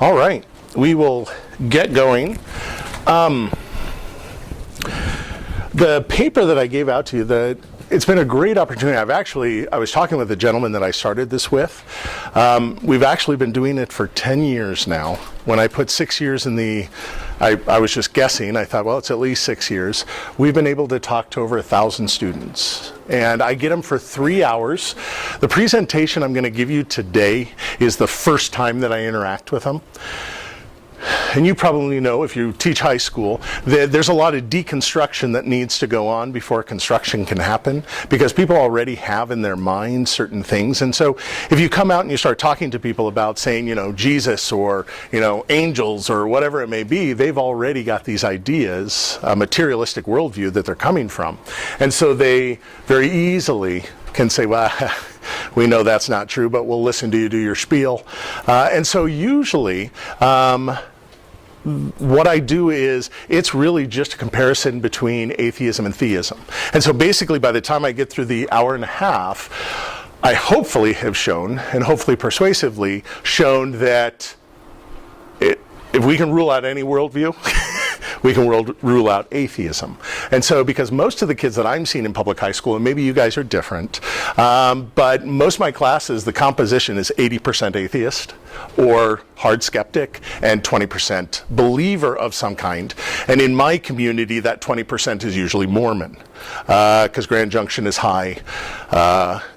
All right, we will get going. The paper that I gave out to you, it's been a great opportunity. I was talking with the gentleman that I started this with. We've actually been doing it for 10 years now. When I put 6 years in I was just guessing. I thought, well, it's at least 6 years. We've been able to talk to over 1,000 students. And I get them for 3 hours. The presentation I'm going to give you today is the first time that I interact with them. And you probably know, if you teach high school, that there's a lot of deconstruction that needs to go on before construction can happen, because people already have in their mind certain things. And so if you come out and you start talking to people about saying, Jesus or, angels or whatever it may be, they've already got these ideas, a materialistic worldview that they're coming from. And so they very easily can say, well, we know that's not true, but we'll listen to you do your spiel. And so usually, what I do is, it's really just a comparison between atheism and theism. And so basically, by the time I get through the hour and a half, I hopefully have shown, and hopefully persuasively shown, that if we can rule out any worldview, we can rule out atheism. And so, because most of the kids that I'm seeing in public high school, and maybe you guys are different, but most of my classes, the composition is 80% atheist or hard skeptic and 20% believer of some kind. And in my community, that 20% is usually Mormon, because Grand Junction is high.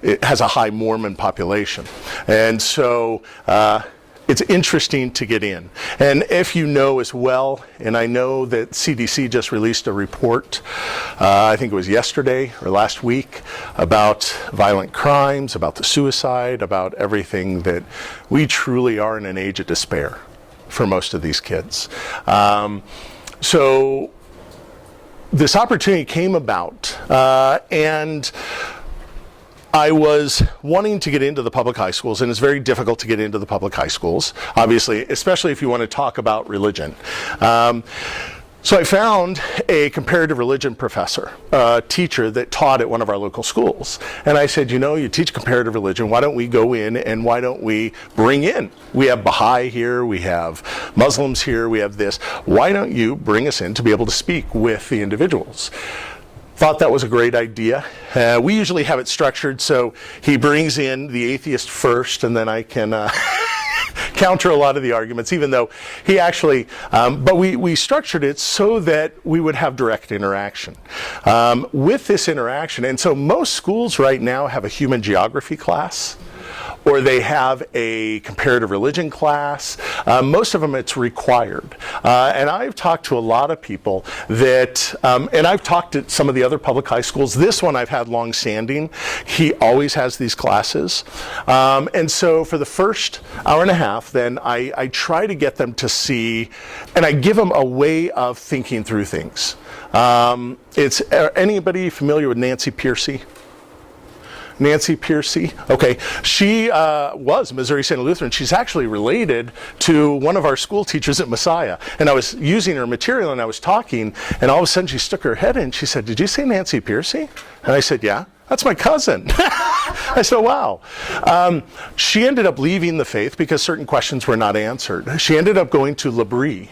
It has a high Mormon population. And so, it's interesting to get in. And if you know as well, and I know that CDC just released a report, I think it was yesterday or last week, about violent crimes, about the suicide, about everything, that we truly are in an age of despair for most of these kids. So this opportunity came about, and I was wanting to get into the public high schools, and it's very difficult to get into the public high schools, obviously, especially if you want to talk about religion. So I found a comparative religion professor, a teacher that taught at one of our local schools. And I said, you teach comparative religion, why don't we go in and why don't we bring in? We have Baha'i here, we have Muslims here, we have this. Why don't you bring us in to be able to speak with the individuals? Thought that was a great idea. We usually have it structured so he brings in the atheist first, and then I can counter a lot of the arguments, even though he actually, but we structured it so that we would have direct interaction with this interaction. And so most schools right now have a human geography class, or they have a comparative religion class. Most of them, it's required. And I've talked to a lot of people that, and I've talked at some of the other public high schools. This one I've had long-standing. He always has these classes. And so for the first hour and a half, then I try to get them to see, and I give them a way of thinking through things. Anybody familiar with Nancy Pearcey? Nancy Pearcey. Okay, she was Missouri St. Lutheran. She's actually related to one of our school teachers at Messiah. And I was using her material and I was talking, and all of a sudden she stuck her head in. She said, "Did you say Nancy Pearcey?" And I said, "Yeah, that's my cousin." I said, "Wow." She ended up leaving the faith because certain questions were not answered. She ended up going to L'Abri,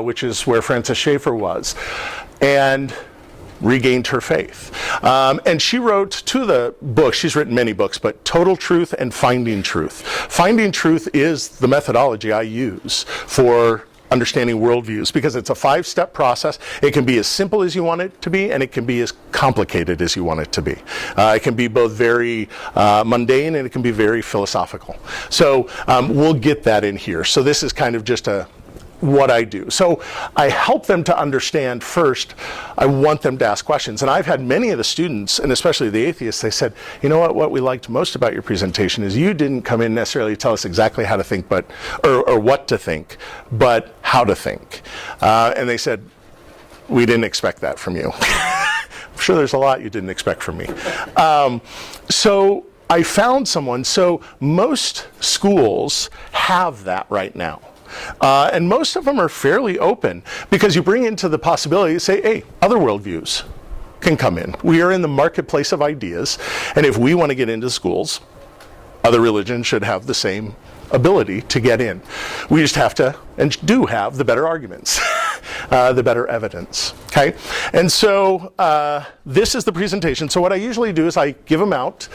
which is where Francis Schaeffer was, and regained her faith. And she wrote two of the books. She's written many books, but Total Truth and Finding Truth. Finding Truth is the methodology I use for understanding worldviews, because it's a 5-step process. It can be as simple as you want it to be, and it can be as complicated as you want it to be. It can be both very mundane, and it can be very philosophical. So we'll get that in here. So this is kind of just what I do. So I help them to understand first. I want them to ask questions. And I've had many of the students, and especially the atheists, they said, what we liked most about your presentation is you didn't come in necessarily to tell us exactly how to think, or what to think, but how to think. And they said, we didn't expect that from you. I'm sure there's a lot you didn't expect from me. So I found someone. So most schools have that right now. And most of them are fairly open, because you bring into the possibility, say, hey, other worldviews can come in. We are in the marketplace of ideas, and if we want to get into schools, other religions should have the same ability to get in. We just have to, and do have, the better arguments, the better evidence. Okay? And so this is the presentation. So what I usually do is I give them out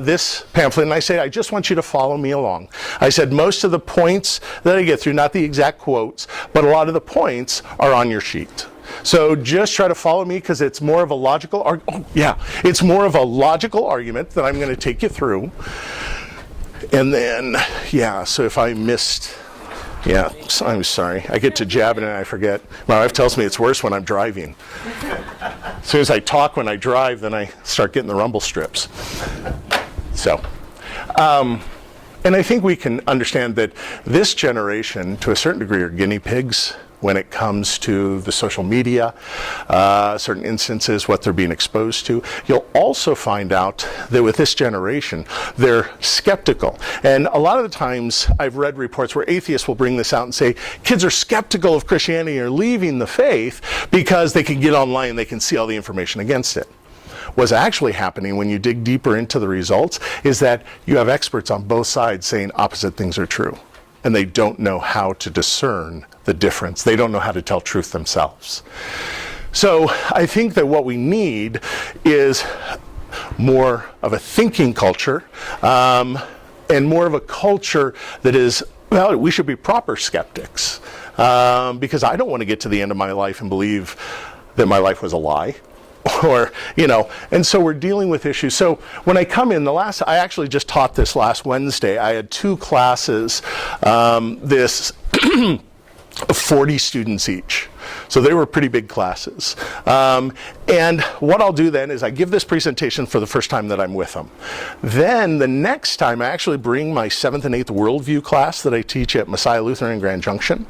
this pamphlet, and I say, I just want you to follow me along. I said most of the points that I get through, not the exact quotes, but a lot of the points are on your sheet. So just try to follow me, because it's more of a logical it's more of a logical argument that I'm going to take you through. And then, so if I missed, I'm sorry. I get to jabbing and I forget. My wife tells me it's worse when I'm driving. As soon as I talk when I drive, then I start getting the rumble strips. So, and I think we can understand that this generation, to a certain degree, are guinea pigs when it comes to the social media, certain instances, what they're being exposed to. You'll also find out that with this generation, they're skeptical. And a lot of the times, I've read reports where atheists will bring this out and say, kids are skeptical of Christianity or leaving the faith because they can get online and they can see all the information against it. What's actually happening when you dig deeper into the results is that you have experts on both sides saying opposite things are true. And they don't know how to discern the difference. They don't know how to tell truth themselves. So I think that what we need is more of a thinking culture, and more of a culture that is, well, we should be proper skeptics. Because I don't want to get to the end of my life and believe that my life was a lie. Or, and so we're dealing with issues. So when I come in, I actually just taught this last Wednesday. I had 2 classes, 40 students each. So they were pretty big classes. And what I'll do then is I give this presentation for the first time that I'm with them. Then the next time I actually bring my 7th and 8th worldview class that I teach at Messiah Lutheran in Grand Junction.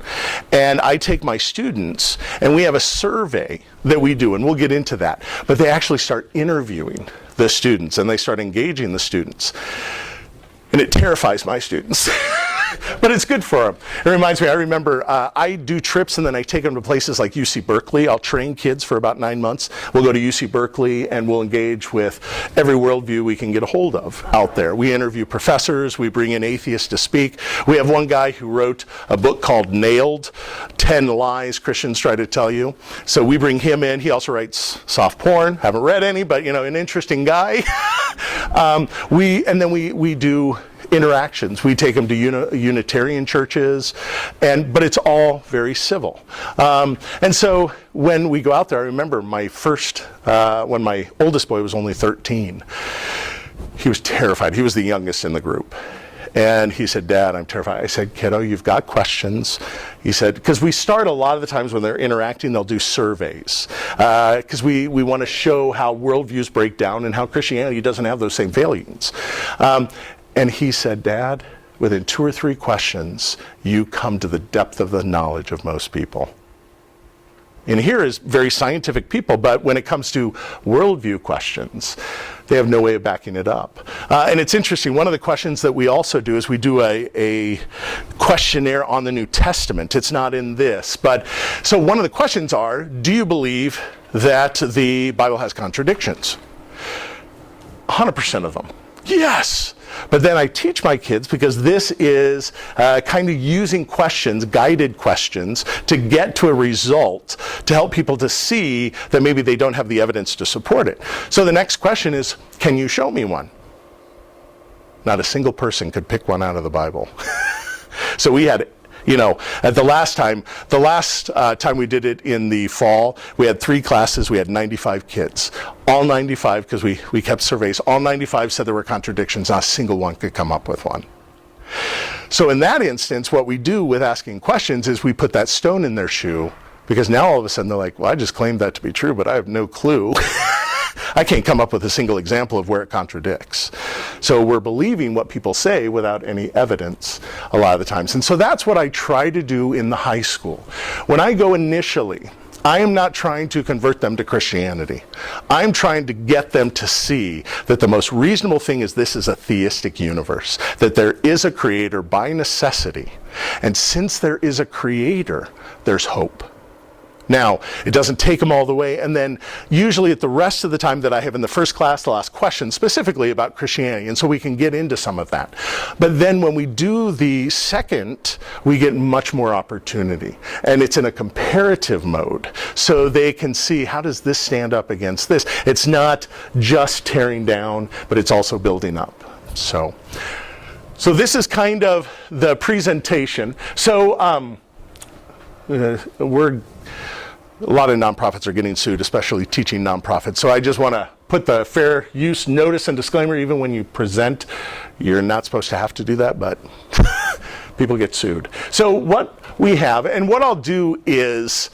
And I take my students and we have a survey that we do, and we'll get into that. But they actually start interviewing the students and they start engaging the students. And it terrifies my students. But it's good for them. It reminds me, I remember I do trips and then I take them to places like UC Berkeley. I'll train kids for about 9 months. We'll go to UC Berkeley and we'll engage with every worldview we can get a hold of out there. We interview professors. We bring in atheists to speak. We have one guy who wrote a book called Nailed, 10 Lies Christians Try to Tell You. So we bring him in. He also writes soft porn. Haven't read any, but an interesting guy. We do interactions. We take them to Unitarian churches, but it's all very civil. And so when we go out there, I remember my first, when my oldest boy was only 13, he was terrified. He was the youngest in the group. And he said, Dad, I'm terrified. I said, kiddo, you've got questions. He said, because we start a lot of the times when they're interacting, they'll do surveys. Because we want to show how worldviews break down and how Christianity doesn't have those same failings. And he said, Dad, within 2 or 3 questions, you come to the depth of the knowledge of most people. And here is very scientific people, but when it comes to worldview questions, they have no way of backing it up. And it's interesting, one of the questions that we also do is we do a questionnaire on the New Testament. It's not in this, but so one of the questions are, do you believe that the Bible has contradictions? 100% of them. Yes. But then I teach my kids, because this is kind of using questions, guided questions, to get to a result, to help people to see that maybe they don't have the evidence to support it. So the next question is, can you show me one? Not a single person could pick one out of the Bible. So we had, at the last time we did it in the fall, we had 3 classes, we had 95 kids. All 95, because we kept surveys, all 95 said there were contradictions, not a single one could come up with one. So in that instance, what we do with asking questions is we put that stone in their shoe, because now all of a sudden they're like, well, I just claimed that to be true, but I have no clue. I can't come up with a single example of where it contradicts. So we're believing what people say without any evidence a lot of the times. And so that's what I try to do in the high school. When I go initially, I am not trying to convert them to Christianity. I'm trying to get them to see that the most reasonable thing is this is a theistic universe, that there is a creator by necessity. And since there is a creator, there's hope. Now, it doesn't take them all the way, and then usually at the rest of the time that I have in the first class, they'll ask questions specifically about Christianity, and so we can get into some of that. But then when we do the second, we get much more opportunity, and it's in a comparative mode, so they can see how does this stand up against this. It's not just tearing down, but it's also building up. So this is kind of the presentation. So a lot of nonprofits are getting sued, especially teaching nonprofits. So I just want to put the fair use notice and disclaimer, even when you present, you're not supposed to have to do that, but people get sued. So what we have, and what I'll do is,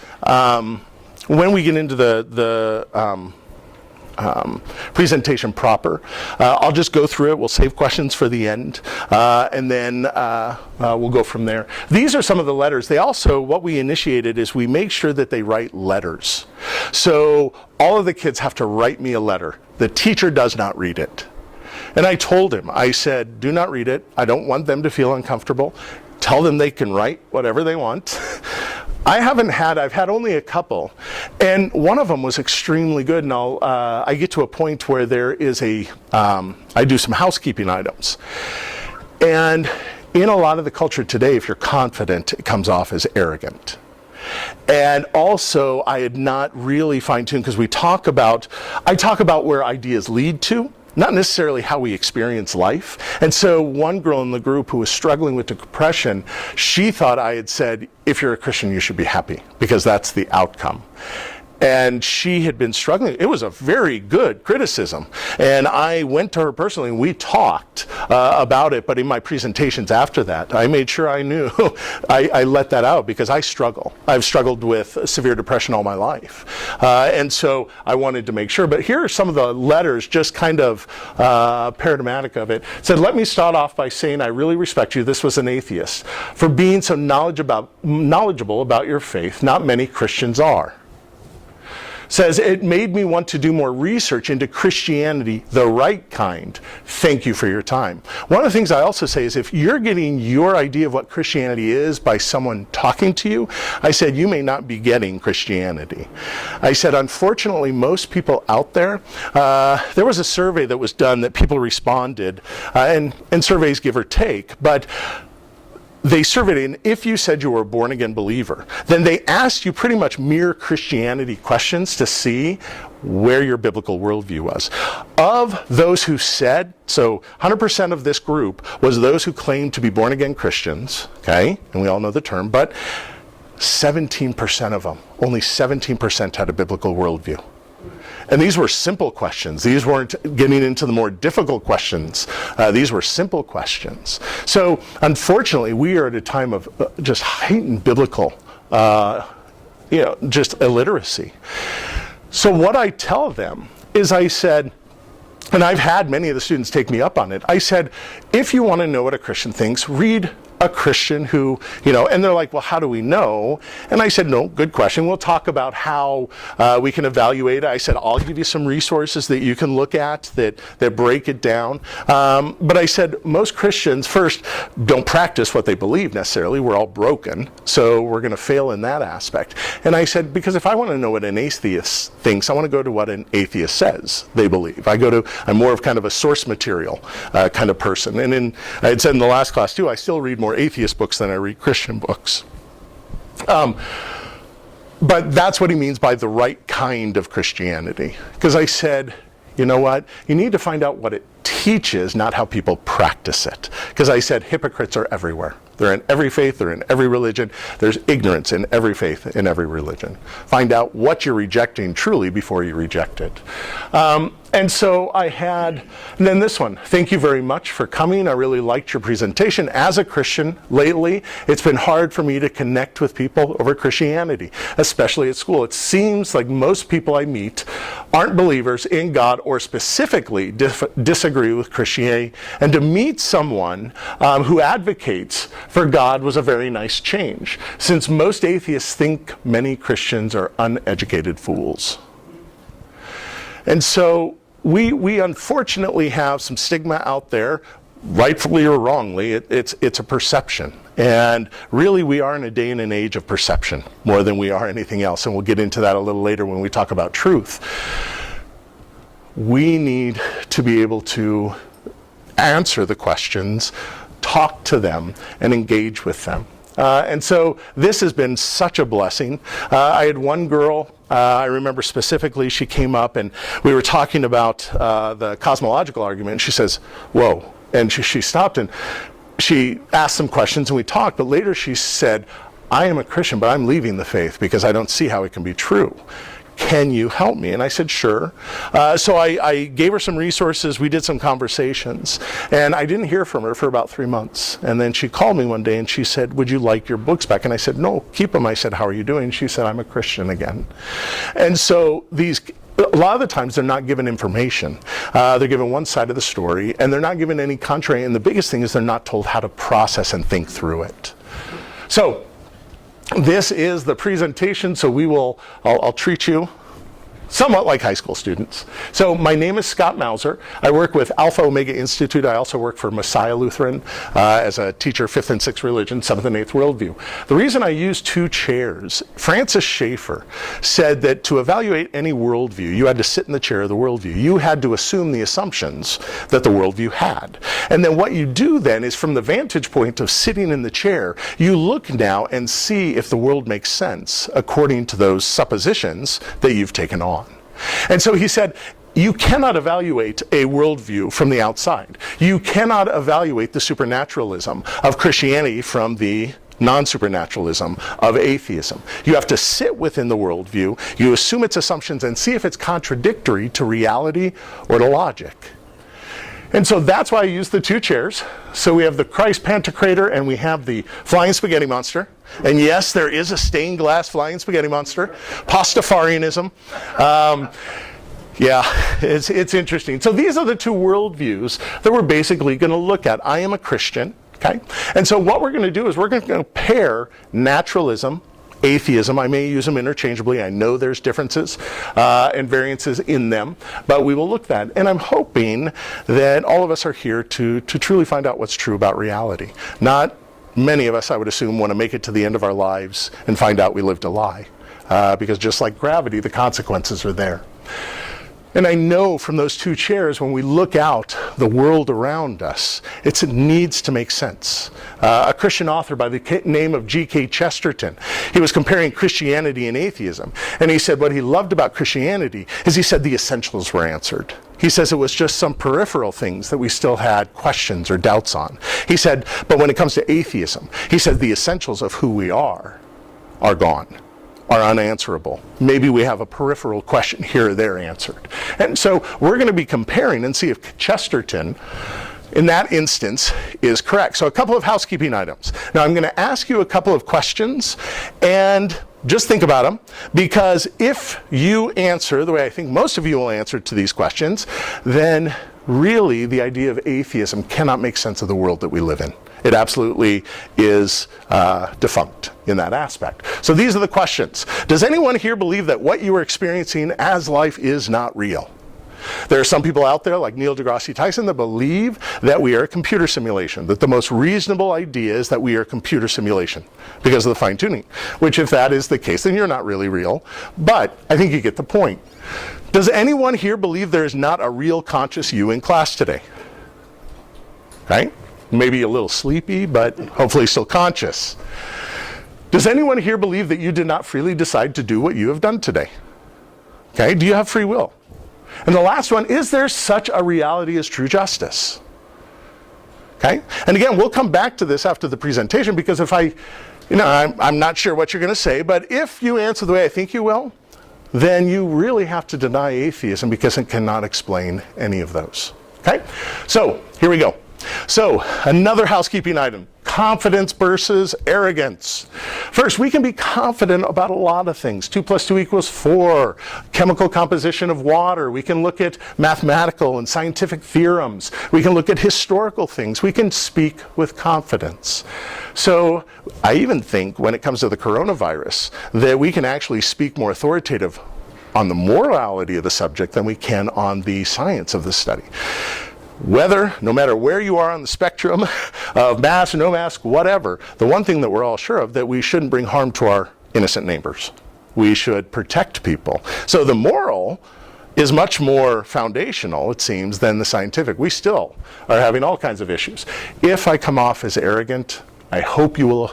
when we get into the presentation proper, I'll just go through it. We'll save questions for the end, and then we'll go from there. These are some of the letters. They also, what we initiated is we make sure that they write letters. So all of the kids have to write me a letter. The teacher does not read it. And I told him, I said, do not read it. I don't want them to feel uncomfortable. Tell them they can write whatever they want. I've had only a couple, and one of them was extremely good, and I get to a point where there is I do some housekeeping items. And in a lot of the culture today, if you're confident, it comes off as arrogant. And also, I had not really fine-tuned, because I talk about where ideas lead to, not necessarily how we experience life. And so one girl in the group who was struggling with depression, she thought I had said, if you're a Christian, you should be happy, because that's the outcome. And she had been struggling. It was a very good criticism. And I went to her personally, and we talked about it. But in my presentations after that, I made sure I knew. I let that out, because I struggle. I've struggled with severe depression all my life. And so I wanted to make sure. But here are some of the letters, just kind of paradigmatic of it. It said, let me start off by saying I really respect you. This was an atheist. For being so knowledgeable about your faith. Not many Christians are. Says, it made me want to do more research into Christianity, the right kind. Thank you for your time. One of the things I also say is, if you're getting your idea of what Christianity is by someone talking to you, I said, you may not be getting Christianity. I said, unfortunately, most people out there, there was a survey that was done that people responded, and surveys give or take, but they surveyed, and if you said you were a born-again believer, then they asked you pretty much mere Christianity questions to see where your biblical worldview was. Of those who said, so 100% of this group was those who claimed to be born-again Christians, okay, and we all know the term, but 17% of them, only 17% had a biblical worldview. And these were simple questions. These weren't getting into the more difficult questions. These were simple questions. So, unfortunately, we are at a time of just heightened biblical, just illiteracy. So what I tell them is, I said, and I've had many of the students take me up on it, I said, if you want to know what a Christian thinks, read a Christian who, and they're like, well, how do we know? And I said, no, good question. We'll talk about how we can evaluate it. I said, I'll give you some resources that you can look at that break it down. But I said, most Christians, first, don't practice what they believe necessarily. We're all broken, so we're going to fail in that aspect. And I said, because if I want to know what an atheist thinks, I want to go to what an atheist says they believe. I'm more of kind of a source material kind of person. And I had said in the last class too, I still read more atheist books than I read Christian books. But that's what he means by the right kind of Christianity. Because I said, you know what? You need to find out what it teaches, not how people practice it. Because I said hypocrites are everywhere. They're in every faith, they're in every religion. There's ignorance in every faith, in every religion. Find out what you're rejecting truly before you reject it. And so I had, and then this one, thank you very much for coming. I really liked your presentation. As a Christian lately, it's been hard for me to connect with people over Christianity, especially at school. It seems like most people I meet aren't believers in God or specifically disagree with Christianity. And to meet someone who advocates for God was a very nice change, since most atheists think many Christians are uneducated fools. And so we unfortunately have some stigma out there. rightfully or wrongly, it's a perception. And really, we are in a day and an age of perception more than we are anything else. And we'll get into that a little later when we talk about truth. We need to be able to answer the questions, talk to them, and engage with them. And so this has been such a blessing. I had one girl, I remember specifically, she came up and we were talking about the cosmological argument, and she says, whoa. And she stopped and she asked some questions and we talked, but later she said, I am a Christian, but I'm leaving the faith because I don't see how it can be true. Can you help me? And I said, sure. So I gave her some resources. We did some conversations. And I didn't hear from her for about 3 months. And then she called me one day and she said, would you like your books back? And I said, no, keep them. I said, how are you doing? She said, I'm a Christian again. And so a lot of the times they're not given information. They're given one side of the story, and they're not given any contrary. And the biggest thing is they're not told how to process and think through it. So this is the presentation, so I'll treat you somewhat like high school students. So my name is Scott Mauser. I work with Alpha Omega Institute. I also work for Messiah Lutheran as a teacher, 5th and 6th religion, 7th and 8th worldview. The reason I use 2 chairs, Francis Schaeffer said that to evaluate any worldview, you had to sit in the chair of the worldview. You had to assume the assumptions that the worldview had. And then what you do then is, from the vantage point of sitting in the chair, you look now and see if the world makes sense according to those suppositions that you've taken on. And so he said, you cannot evaluate a worldview from the outside. You cannot evaluate the supernaturalism of Christianity from the non-supernaturalism of atheism. You have to sit within the worldview, you assume its assumptions, and see if it's contradictory to reality or to logic. And so that's why I use the 2 chairs. So we have the Christ Pantocrator and we have the Flying Spaghetti Monster. And yes, there is a stained glass Flying Spaghetti Monster. Pastafarianism. Yeah, it's interesting. So these are the 2 worldviews that we're basically going to look at. I am a Christian, okay? And so what we're going to do is we're going to compare naturalism, atheism. I may use them interchangeably. I know there's differences and variances in them, but we will look at that. And I'm hoping that all of us are here to truly find out what's true about reality. Not many of us, I would assume, want to make it to the end of our lives and find out we lived a lie. Because just like gravity, the consequences are there. And I know from those 2 chairs, when we look out the world around us, it needs to make sense. A Christian author by the name of G.K. Chesterton, he was comparing Christianity and atheism. And he said what he loved about Christianity is he said the essentials were answered. He says it was just some peripheral things that we still had questions or doubts on. He said, but when it comes to atheism, he said the essentials of who we are gone, are unanswerable. Maybe we have a peripheral question here or there answered. And so we're going to be comparing and see if Chesterton, in that instance, is correct. So a couple of housekeeping items. Now I'm going to ask you a couple of questions, and just think about them, because if you answer the way I think most of you will answer to these questions, then really the idea of atheism cannot make sense of the world that we live in. It absolutely is defunct in that aspect. So these are the questions. Does anyone here believe that what you are experiencing as life is not real? There are some people out there like Neil deGrasse Tyson that believe that we are a computer simulation, that the most reasonable idea is that we are a computer simulation because of the fine-tuning, which if that is the case, then you're not really real. But I think you get the point. Does anyone here believe there is not a real conscious you in class today? Right? Maybe a little sleepy, but hopefully still conscious. Does anyone here believe that you did not freely decide to do what you have done today? Okay, do you have free will? And the last one, is there such a reality as true justice? Okay, and again, we'll come back to this after the presentation, because if I'm not sure what you're going to say, but if you answer the way I think you will, then you really have to deny atheism because it cannot explain any of those. Okay, so here we go. So, another housekeeping item, confidence versus arrogance. First, we can be confident about a lot of things. 2 + 2 = 4, chemical composition of water. We can look at mathematical and scientific theorems. We can look at historical things. We can speak with confidence. So, I even think when it comes to the coronavirus, that we can actually speak more authoritative on the morality of the subject than we can on the science of the study. no matter where you are on the spectrum of mask, no mask, whatever, the one thing that we're all sure of, that we shouldn't bring harm to our innocent neighbors. We should protect people. So the moral is much more foundational, it seems, than the scientific. We still are having all kinds of issues. If I come off as arrogant, I hope you will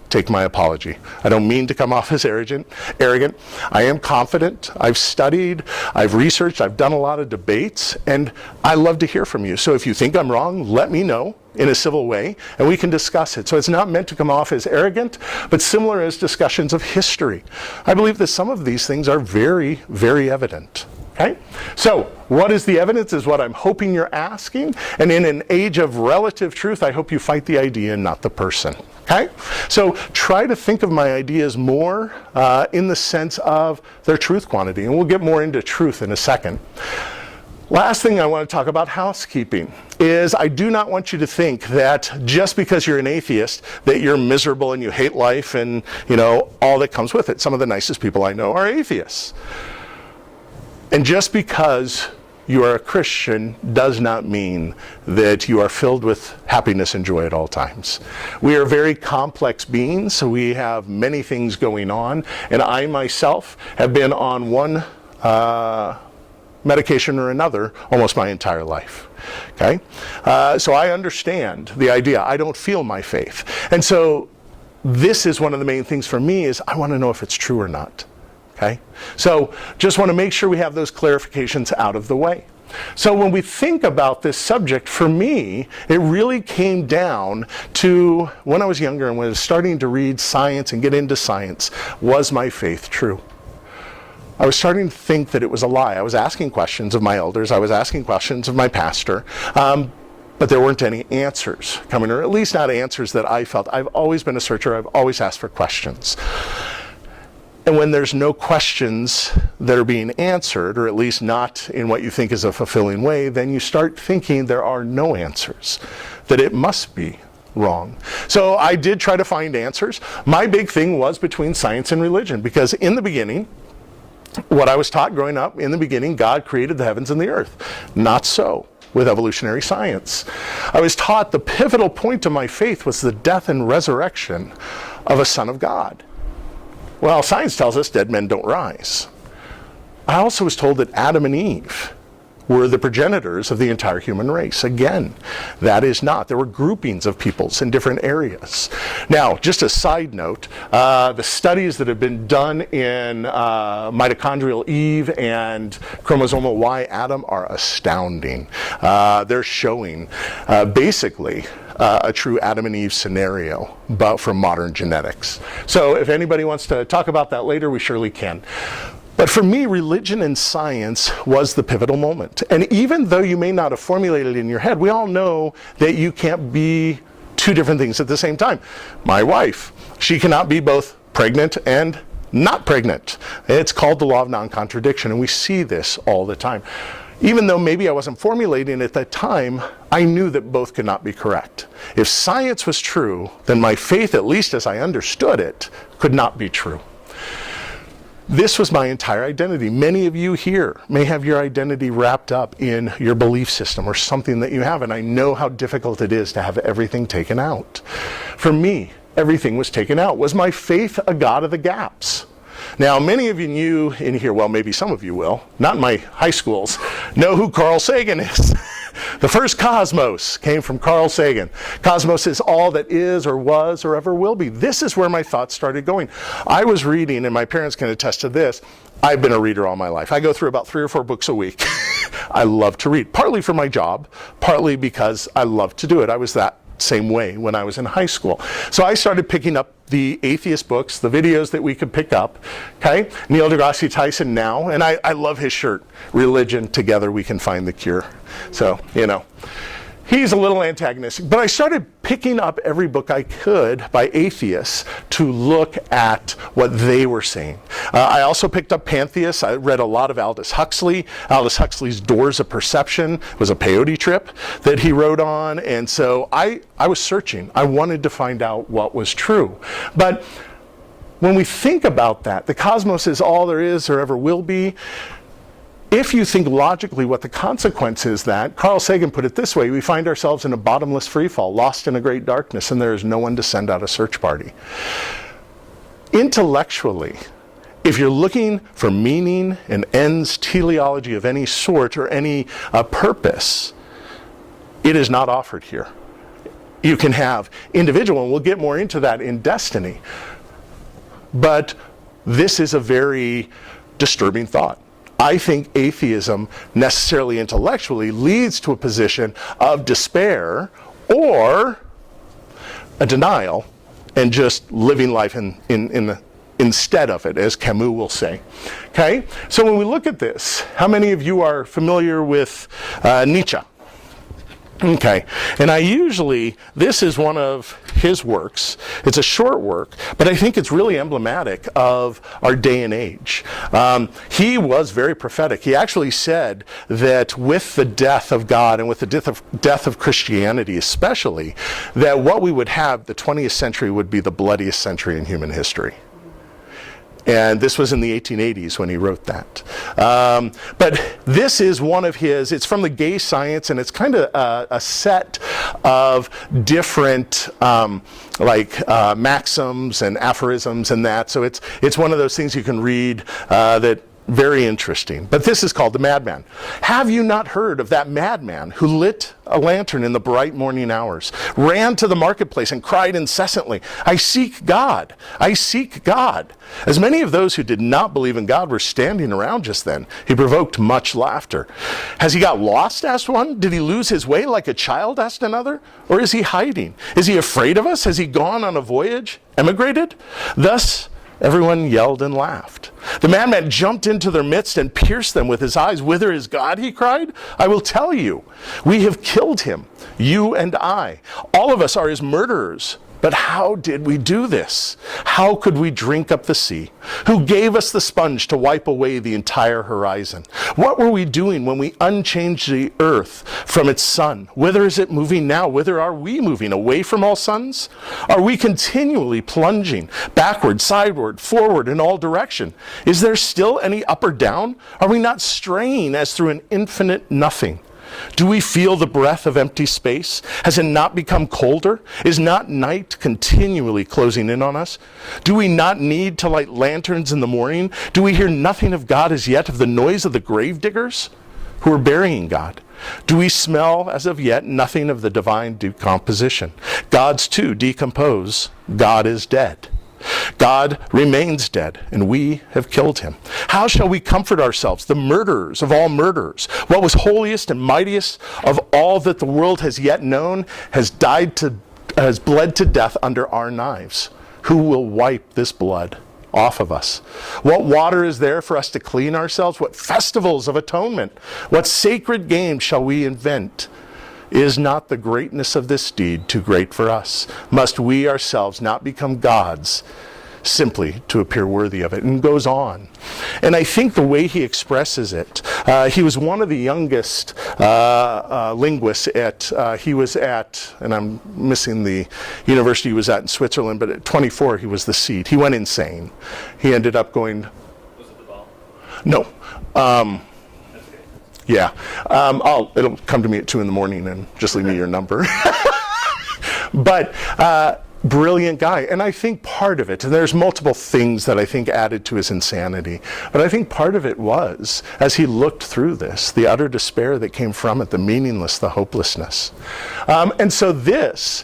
take my apology. I don't mean to come off as arrogant. I am confident. I've studied, I've researched, I've done a lot of debates, and I love to hear from you. So if you think I'm wrong, let me know in a civil way, and we can discuss it. So it's not meant to come off as arrogant, but similar as discussions of history. I believe that some of these things are very, very evident. Okay? So, what is the evidence is what I'm hoping you're asking. And in an age of relative truth, I hope you fight the idea and not the person. Okay? So, try to think of my ideas more in the sense of their truth quantity. And we'll get more into truth in a second. Last thing I want to talk about housekeeping is I do not want you to think that just because you're an atheist that you're miserable and you hate life and, all that comes with it. Some of the nicest people I know are atheists. And just because you are a Christian does not mean that you are filled with happiness and joy at all times. We are very complex beings, so we have many things going on. And I myself have been on one medication or another almost my entire life. Okay? So I understand the idea. I don't feel my faith. And so this is one of the main things for me is I want to know if it's true or not. Okay? So just want to make sure we have those clarifications out of the way. So when we think about this subject, for me, it really came down to when I was younger and when I was starting to read science and get into science, was my faith true? I was starting to think that it was a lie. I was asking questions of my elders. I was asking questions of my pastor. But there weren't any answers coming, or at least not answers that I felt. I've always been a searcher. I've always asked for questions. And when there's no questions that are being answered, or at least not in what you think is a fulfilling way, then you start thinking there are no answers, that it must be wrong. So I did try to find answers. My big thing was between science and religion, because in the beginning, what I was taught growing up, in the beginning, God created the heavens and the earth. Not so with evolutionary science. I was taught the pivotal point of my faith was the death and resurrection of a Son of God. Well, science tells us dead men don't rise. I also was told that Adam and Eve were the progenitors of the entire human race. Again, that is not. There were groupings of peoples in different areas. Now, just a side note, the studies that have been done in mitochondrial Eve and chromosomal Y Adam are astounding. They're showing basically a true Adam and Eve scenario, but from modern genetics. So if anybody wants to talk about that later, we surely can. But for me, religion and science was the pivotal moment. And even though you may not have formulated it in your head, we all know that you can't be two different things at the same time. My wife, she cannot be both pregnant and not pregnant. It's called the law of non-contradiction, and we see this all the time. Even though maybe I wasn't formulating it at that time, I knew that both could not be correct. If science was true, then my faith, at least as I understood it, could not be true. This was my entire identity. Many of you here may have your identity wrapped up in your belief system or something that you have, and I know how difficult it is to have everything taken out. For me, everything was taken out. Was my faith a God of the gaps? Now, many of you knew in here, well, maybe some of you will, not in my high schools, know who Carl Sagan is. The first cosmos came from Carl Sagan. Cosmos is all that is or was or ever will be. This is where my thoughts started going. I was reading, and my parents can attest to this, I've been a reader all my life. I go through about 3 or 4 books a week. I love to read, partly for my job, partly because I love to do it. I was that same way when I was in high school. So I started picking up the atheist books, the videos that we could pick up. Okay, Neil deGrasse Tyson now, and I love his shirt, "Religion, together we can find the cure." So, he's a little antagonistic, but I started picking up every book I could by atheists to look at what they were saying. I also picked up pantheists. I read a lot of Aldous Huxley. Aldous Huxley's Doors of Perception was a peyote trip that he wrote on, and so I was searching. I wanted to find out what was true. But when we think about that, the cosmos is all there is or ever will be, if you think logically what the consequence is, that Carl Sagan put it this way: we find ourselves in a bottomless freefall, lost in a great darkness, and there is no one to send out a search party. Intellectually, if you're looking for meaning and ends, teleology of any sort or any purpose, it is not offered here. You can have individual, and we'll get more into that in Destiny, but this is a very disturbing thought. I think atheism necessarily intellectually leads to a position of despair or a denial and just living life instead of it, as Camus will say. Okay? So when we look at this, how many of you are familiar with Nietzsche? Okay, and this is one of his works. It's a short work, but I think it's really emblematic of our day and age. He was very prophetic. He actually said that with the death of God and with the death of Christianity especially, that what we would have, the 20th century, would be the bloodiest century in human history. And this was in the 1880s when he wrote that. But this is one of his, it's from the Gay Science, and it's kind of a set of different maxims and aphorisms and that. So it's one of those things you can read that very interesting. But this is called The Madman. Have you not heard of that madman who lit a lantern in the bright morning hours, ran to the marketplace and cried incessantly, "I seek God, I seek God." As many of those who did not believe in God were standing around just then, he provoked much laughter. "Has he got lost?" asked one. "Did he lose his way like a child?" asked another. "Or is he hiding? Is he afraid of us? Has he gone on a voyage? Emigrated?" Thus everyone yelled and laughed. The madman jumped into their midst and pierced them with his eyes. "Whither is God?" he cried. "I will tell you. We have killed him, you and I. All of us are his murderers. But how did we do this? How could we drink up the sea? Who gave us the sponge to wipe away the entire horizon? What were we doing when we unchanged the earth from its sun? Whither is it moving now? Whither are we moving? Away from all suns? Are we continually plunging backward, sideward, forward, in all direction? Is there still any up or down? Are we not straying as through an infinite nothing? Do we feel the breath of empty space? Has it not become colder? Is not night continually closing in on us? Do we not need to light lanterns in the morning? Do we hear nothing of God as yet, of the noise of the grave diggers who are burying God? Do we smell as of yet nothing of the divine decomposition? Gods too decompose. God is dead. God remains dead, and we have killed him. How shall we comfort ourselves, the murderers of all murderers? What was holiest and mightiest of all that the world has yet known has bled to death under our knives. Who will wipe this blood off of us? What water is there for us to clean ourselves? What festivals of atonement? What sacred games shall we invent? Is not the greatness of this deed too great for us? Must we ourselves not become gods simply to appear worthy of it? And goes on. And I think the way he expresses it, he was one of the youngest linguists he was at, and I'm missing the university he was at in Switzerland, but at 24 he was the seed. He went insane. He ended up going... Was it the ball? No. Yeah, it'll come to me at 2 a.m. and just leave me your number. But brilliant guy, and I think part of it, and there's multiple things that I think added to his insanity, but I think part of it was, as he looked through this, the utter despair that came from it, the meaningless, the hopelessness. And so this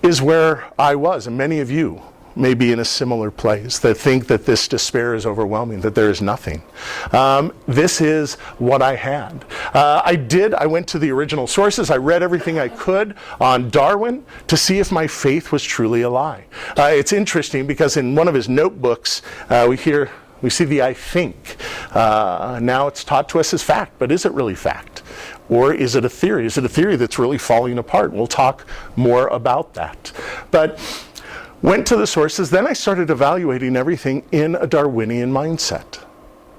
is where I was, and many of you may be in a similar place, that think that this despair is overwhelming, that there is nothing. This is what I had. I went to the original sources. I read everything I could on Darwin to see if my faith was truly a lie. It's interesting because in one of his notebooks, we see the "I think." Now it's taught to us as fact, but is it really fact? Or is it a theory? Is it a theory that's really falling apart? We'll talk more about that. But went to the sources, then I started evaluating everything in a Darwinian mindset.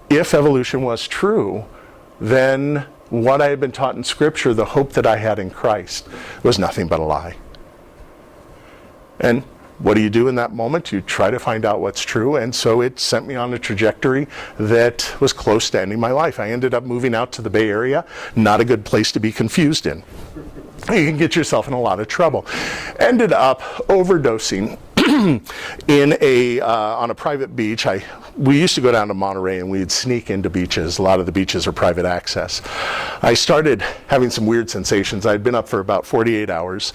If evolution was true, then what I had been taught in Scripture, the hope that I had in Christ, was nothing but a lie. And what do you do in that moment? You try to find out what's true. And so it sent me on a trajectory that was close to ending my life. I ended up moving out to the Bay Area. Not a good place to be confused in. You can get yourself in a lot of trouble. Ended up overdosing on a private beach. We used to go down to Monterey and we'd sneak into beaches. A lot of the beaches are private access. I started having some weird sensations. I'd been up for about 48 hours.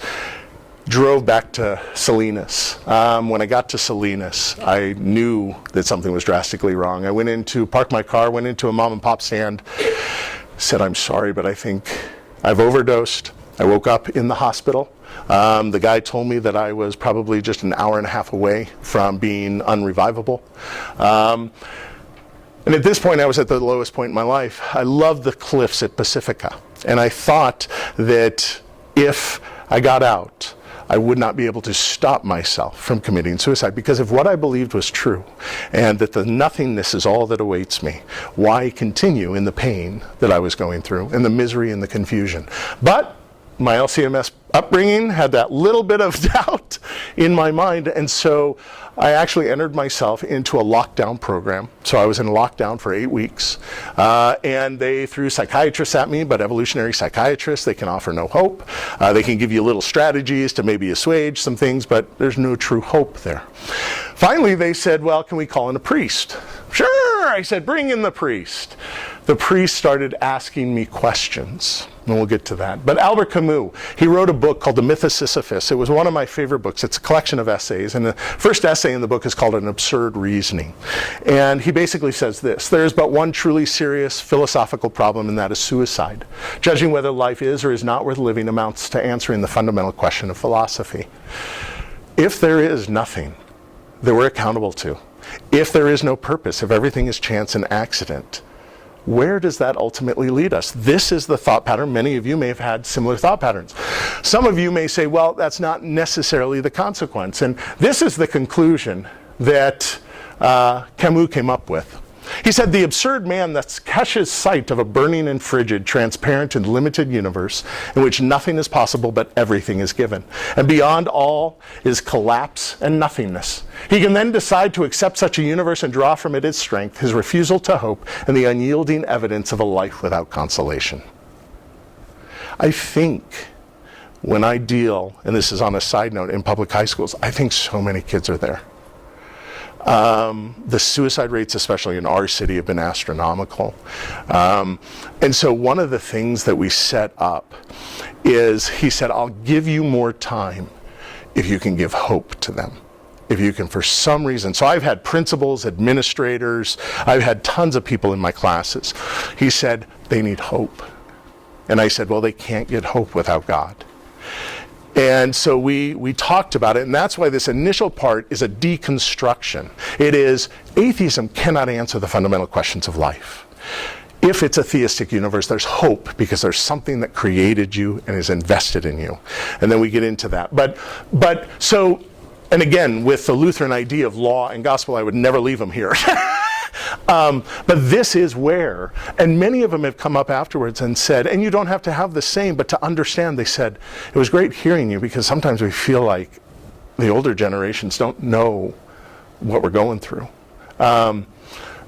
Drove back to Salinas. When I got to Salinas, I knew that something was drastically wrong. I parked my car, went into a mom and pop stand, said, I'm sorry, but I think I've overdosed. I woke up in the hospital. The guy told me that I was probably just an hour and a half away from being unrevivable. And at this point, I was at the lowest point in my life. I loved the cliffs at Pacifica. And I thought that if I got out, I would not be able to stop myself from committing suicide, because if what I believed was true and that the nothingness is all that awaits me, why continue in the pain that I was going through and the misery and the confusion? But my LCMS upbringing had that little bit of doubt in my mind, and so I actually entered myself into a lockdown program. So I was in lockdown for 8 weeks, and they threw psychiatrists at me, but evolutionary psychiatrists, they can offer no hope. They can give you little strategies to maybe assuage some things, but there's no true hope there. Finally, they said, well, can we call in a priest? Sure, I said, bring in the priest. The priest started asking me questions, and we'll get to that. But Albert Camus, he wrote a book called The Myth of Sisyphus. It was one of my favorite books. It's a collection of essays, and the first essay in the book is called An Absurd Reasoning. And he basically says this: there is but one truly serious philosophical problem, and that is suicide. Judging whether life is or is not worth living amounts to answering the fundamental question of philosophy. If there is nothing that we're accountable to, if there is no purpose, if everything is chance and accident, where does that ultimately lead us? This is the thought pattern. Many of you may have had similar thought patterns. Some of you may say, well, that's not necessarily the consequence. And this is the conclusion that Camus came up with. He said, the absurd man thus catches sight of a burning and frigid, transparent and limited universe in which nothing is possible but everything is given. And beyond all is collapse and nothingness. He can then decide to accept such a universe and draw from it its strength, his refusal to hope, and the unyielding evidence of a life without consolation. I think when I deal, and this is on a side note, in public high schools, I think so many kids are there. The suicide rates, especially in our city, have been astronomical. And so one of the things that we set up is, he said, I'll give you more time if you can give hope to them. If you can, for some reason. So I've had principals, administrators, I've had tons of people in my classes. He said, they need hope. And I said, well, they can't get hope without God. And so we talked about it, and that's why this initial part is a deconstruction. It is, atheism cannot answer the fundamental questions of life. If it's a theistic universe, there's hope because there's something that created you and is invested in you. And then we get into that. But so, and again, with the Lutheran idea of law and gospel, I would never leave them here. But this is where, and many of them have come up afterwards and said, and you don't have to have the same, but to understand, they said, it was great hearing you, because sometimes we feel like the older generations don't know what we're going through. And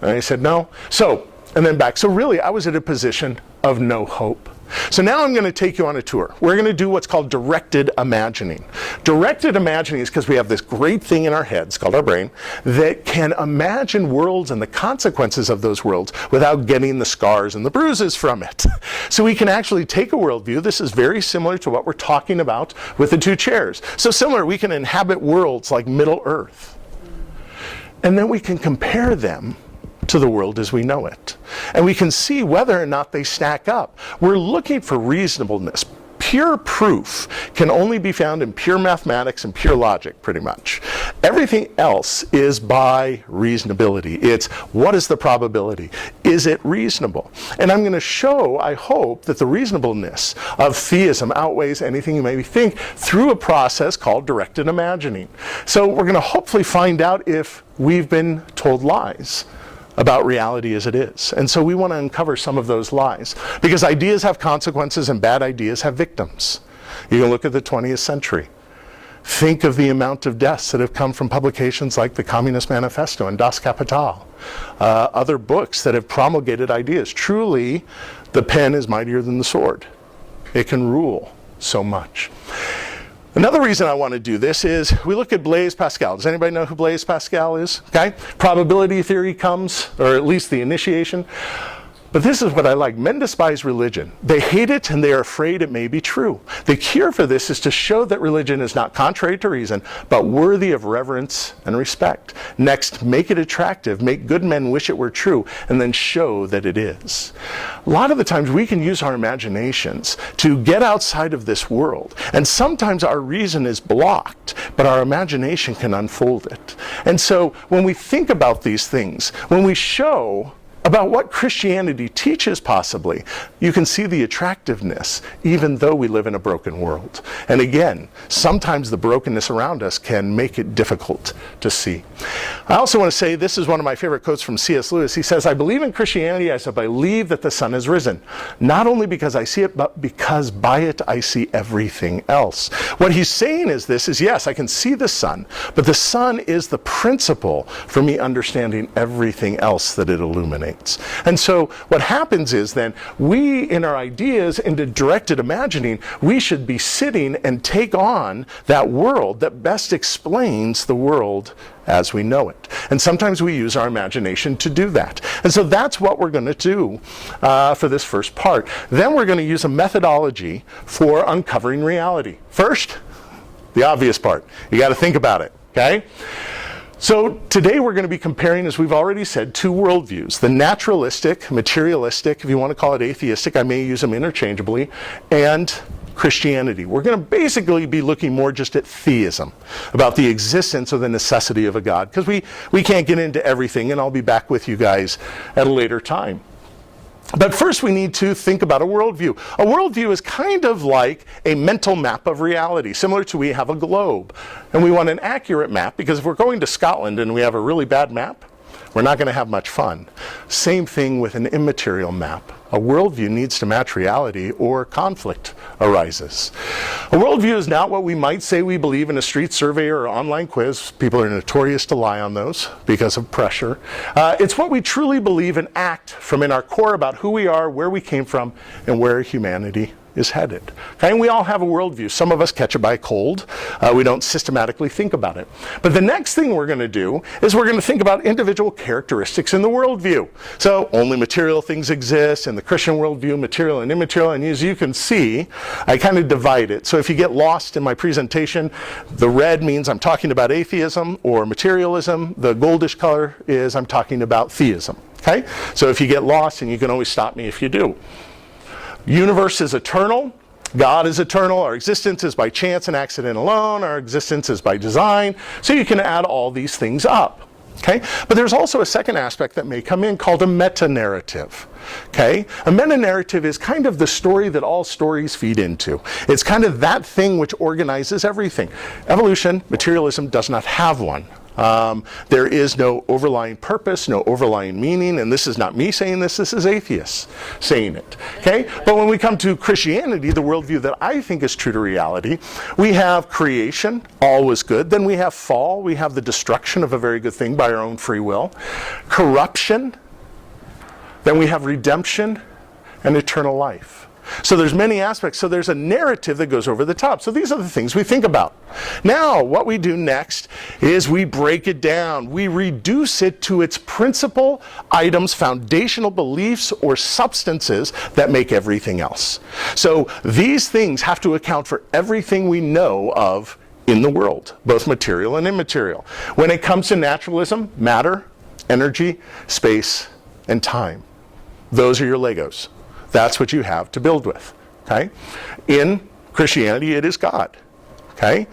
I said, no. So, and then back. So really, I was at a position of no hope. So now I'm going to take you on a tour. We're going to do what's called directed imagining. Directed imagining is because we have this great thing in our heads called our brain that can imagine worlds and the consequences of those worlds without getting the scars and the bruises from it. So we can actually take a worldview. This is very similar to what we're talking about with the two chairs. So similar, we can inhabit worlds like Middle Earth. And then we can compare them to the world as we know it. And we can see whether or not they stack up. We're looking for reasonableness. Pure proof can only be found in pure mathematics and pure logic, pretty much. Everything else is by reasonability. It's, what is the probability? Is it reasonable? And I'm going to show, I hope, that the reasonableness of theism outweighs anything you maybe think through a process called directed imagining. So we're going to hopefully find out if we've been told lies about reality as it is. And so we want to uncover some of those lies, because ideas have consequences and bad ideas have victims. You can look at the 20th century. Think of the amount of deaths that have come from publications like the Communist Manifesto and Das Kapital, other books that have promulgated ideas. Truly, the pen is mightier than the sword. It can rule so much. Another reason I want to do this is we look at Blaise Pascal. Does anybody know who Blaise Pascal is? Okay, probability theory comes, or at least the initiation. But this is what I like. Men despise religion. They hate it and they are afraid it may be true. The cure for this is to show that religion is not contrary to reason, but worthy of reverence and respect. Next, make it attractive. Make good men wish it were true, and then show that it is. A lot of the times we can use our imaginations to get outside of this world. And sometimes our reason is blocked, but our imagination can unfold it. And so when we think about these things, when we show about what Christianity teaches possibly, you can see the attractiveness, even though we live in a broken world. And again, sometimes the brokenness around us can make it difficult to see. I also want to say, this is one of my favorite quotes from C.S. Lewis. He says, "I believe in Christianity as I believe that the sun has risen, not only because I see it, but because by it I see everything else." What he's saying is this, is yes, I can see the sun, but the sun is the principle for me understanding everything else that it illuminates. And so what happens is then, we in our ideas into directed imagining, we should be sitting and take on that world that best explains the world as we know it. And sometimes we use our imagination to do that. And so that's what we're going to do for this first part. Then we're going to use a methodology for uncovering reality. First, the obvious part. You got to think about it, okay? So today we're going to be comparing, as we've already said, two worldviews. The naturalistic, materialistic, if you want to call it atheistic, I may use them interchangeably, and Christianity. We're going to basically be looking more just at theism, about the existence or the necessity of a God, because we can't get into everything, and I'll be back with you guys at a later time. But first we need to think about a worldview. A worldview is kind of like a mental map of reality, similar to we have a globe. And we want an accurate map, because if we're going to Scotland and we have a really bad map, we're not going to have much fun. Same thing with an immaterial map. A worldview needs to match reality or conflict arises. A worldview is not what we might say we believe in a street survey or online quiz. People are notorious to lie on those because of pressure. It's what we truly believe and act from in our core about who we are, where we came from, and where humanity is headed. Okay? And we all have a worldview. Some of us catch it by cold. We don't systematically think about it. But the next thing we're going to do is we're going to think about individual characteristics in the worldview. So only material things exist in the Christian worldview, material and immaterial. And as you can see, I kind of divide it. So if you get lost in my presentation, the red means I'm talking about atheism or materialism. The goldish color is I'm talking about theism. Okay? So if you get lost, and you can always stop me if you do. Universe is eternal. God is eternal. Our existence is by chance and accident alone. Our existence is by design. So you can add all these things up. Okay? But there's also a second aspect that may come in called a meta-narrative. Okay? A meta-narrative is kind of the story that all stories feed into. It's kind of that thing which organizes everything. Evolution, materialism, does not have one. There is no overlying purpose, no overlying meaning, and this is not me saying this is atheists saying it. Okay? But when we come to Christianity, the worldview that I think is true to reality, we have creation, all was good. Then we have fall, we have the destruction of a very good thing by our own free will. Corruption, then we have redemption and eternal life. So there's many aspects. So there's a narrative that goes over the top. So these are the things we think about. Now, what we do next is we break it down. We reduce it to its principal items, foundational beliefs, or substances that make everything else. So these things have to account for everything we know of in the world, both material and immaterial. When it comes to naturalism, matter, energy, space, and time. Those are your Legos. That's what you have to build with, okay? In Christianity, it is God, okay?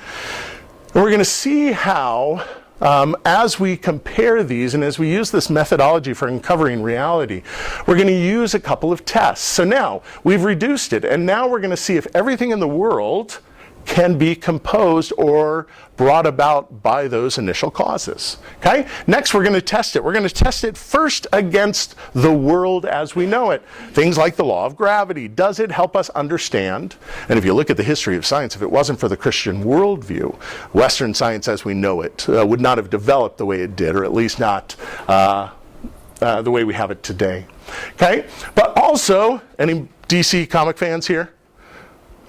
And we're going to see how, as we compare these and as we use this methodology for uncovering reality, we're going to use a couple of tests. So now, we've reduced it, and now we're going to see if everything in the world can be composed or brought about by those initial causes. Okay? Next, we're going to test it. We're going to test it first against the world as we know it. Things like the law of gravity. Does it help us understand? And if you look at the history of science, if it wasn't for the Christian worldview, Western science as we know it would not have developed the way it did, or at least not the way we have it today. Okay? But also, any DC comic fans here?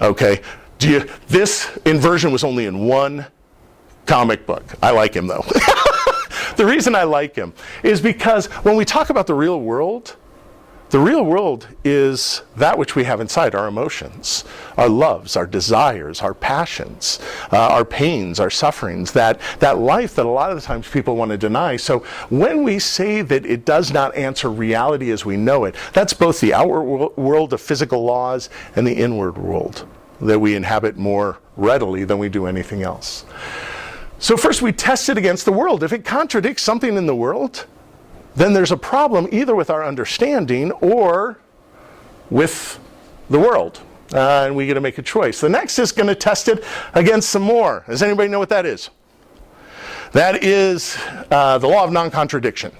Okay. This inversion was only in one comic book. I like him though. The reason I like him is because when we talk about the real world is that which we have inside, our emotions, our loves, our desires, our passions, our pains, our sufferings, that life that a lot of the times people want to deny. So when we say that it does not answer reality as we know it, that's both the outward world of physical laws and the inward world that we inhabit more readily than we do anything else. So first we test it against the world. If it contradicts something in the world, then there's a problem either with our understanding or with the world. And we get to make a choice. The next is going to test it against some more. Does anybody know what that is? That is the law of non-contradiction,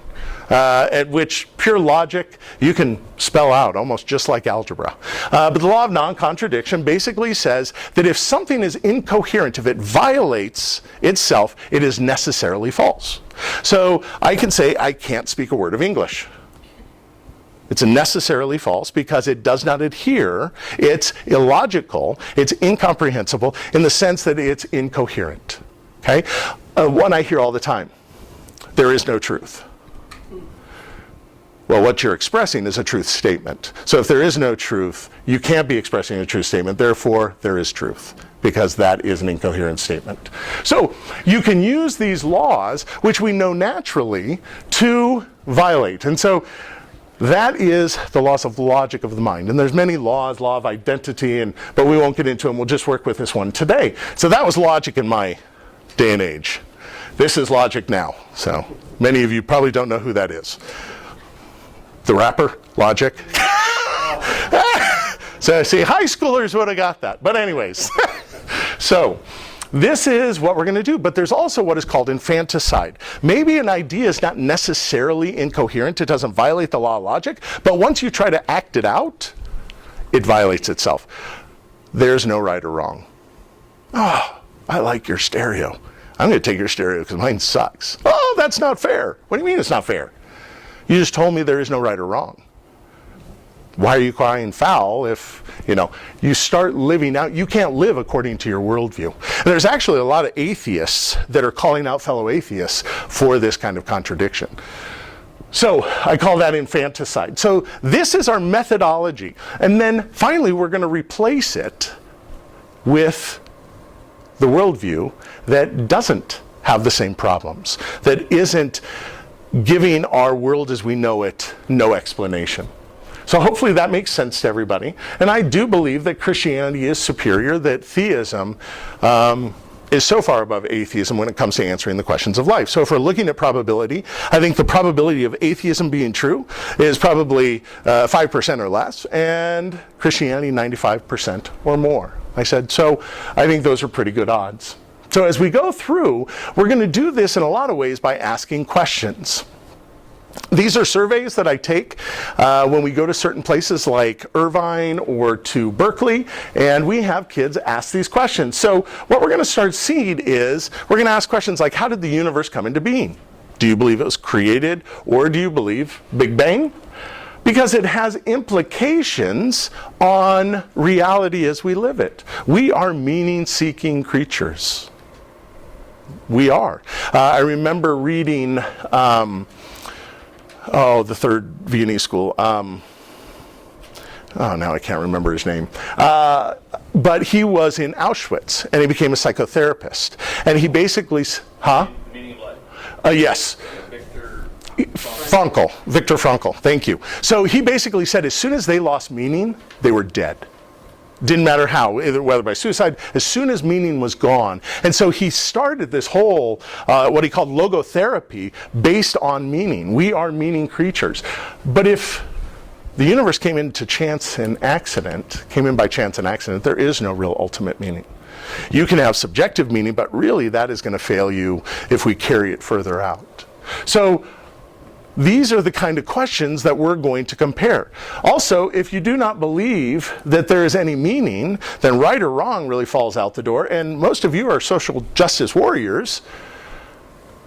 at which pure logic you can spell out almost just like algebra. But the law of non-contradiction basically says that if something is incoherent, if it violates itself, it is necessarily false. So I can say I can't speak a word of English. It's necessarily false because it does not adhere. It's illogical. It's incomprehensible in the sense that it's incoherent. Okay? One I hear all the time. There is no truth. Well, what you're expressing is a truth statement. So if there is no truth, you can't be expressing a truth statement. Therefore, there is truth, because that is an incoherent statement. So you can use these laws, which we know naturally, to violate. And so that is the laws of logic of the mind. And there's many laws, law of identity, but we won't get into them. We'll just work with this one today. So that was logic in my day and age. This is logic now. So many of you probably don't know who that is. The rapper, Logic. So see, high schoolers would have got that. But anyways, so this is what we're going to do. But there's also what is called infanticide. Maybe an idea is not necessarily incoherent. It doesn't violate the law of logic. But once you try to act it out, it violates itself. There's no right or wrong. Oh, I like your stereo. I'm going to take your stereo because mine sucks. Oh, that's not fair. What do you mean it's not fair? You just told me there is no right or wrong. Why are you crying foul if, you start living out, you can't live according to your worldview. And there's actually a lot of atheists that are calling out fellow atheists for this kind of contradiction. So I call that infanticide. So this is our methodology. And then finally we're going to replace it with the worldview that doesn't have the same problems, that isn't giving our world as we know it no explanation. So hopefully that makes sense to everybody. And I do believe that Christianity is superior, that theism is so far above atheism when it comes to answering the questions of life. So if we're looking at probability, I think the probability of atheism being true is probably 5% or less, and Christianity 95% or more. I said, so I think those are pretty good odds. So as we go through, we're going to do this in a lot of ways by asking questions. These are surveys that I take when we go to certain places like Irvine or to Berkeley, and we have kids ask these questions. So what we're going to start seeing is we're going to ask questions like, how did the universe come into being? Do you believe it was created, or do you believe Big Bang? Because it has implications on reality as we live it. We are meaning-seeking creatures. We are. I remember reading, the third Viennese school. Now I can't remember his name. But he was in Auschwitz, and he became a psychotherapist. And he basically, Meaning of life. Yes. Viktor Frankl, thank you. So he basically said as soon as they lost meaning, they were dead. Didn't matter how, whether by suicide, as soon as meaning was gone. And so he started this whole, what he called logotherapy, based on meaning. We are meaning creatures. But if the universe came in by chance and accident, there is no real ultimate meaning. You can have subjective meaning, but really that is going to fail you if we carry it further out. So these are the kind of questions that we're going to compare. Also, if you do not believe that there is any meaning, then right or wrong really falls out the door. And most of you are social justice warriors.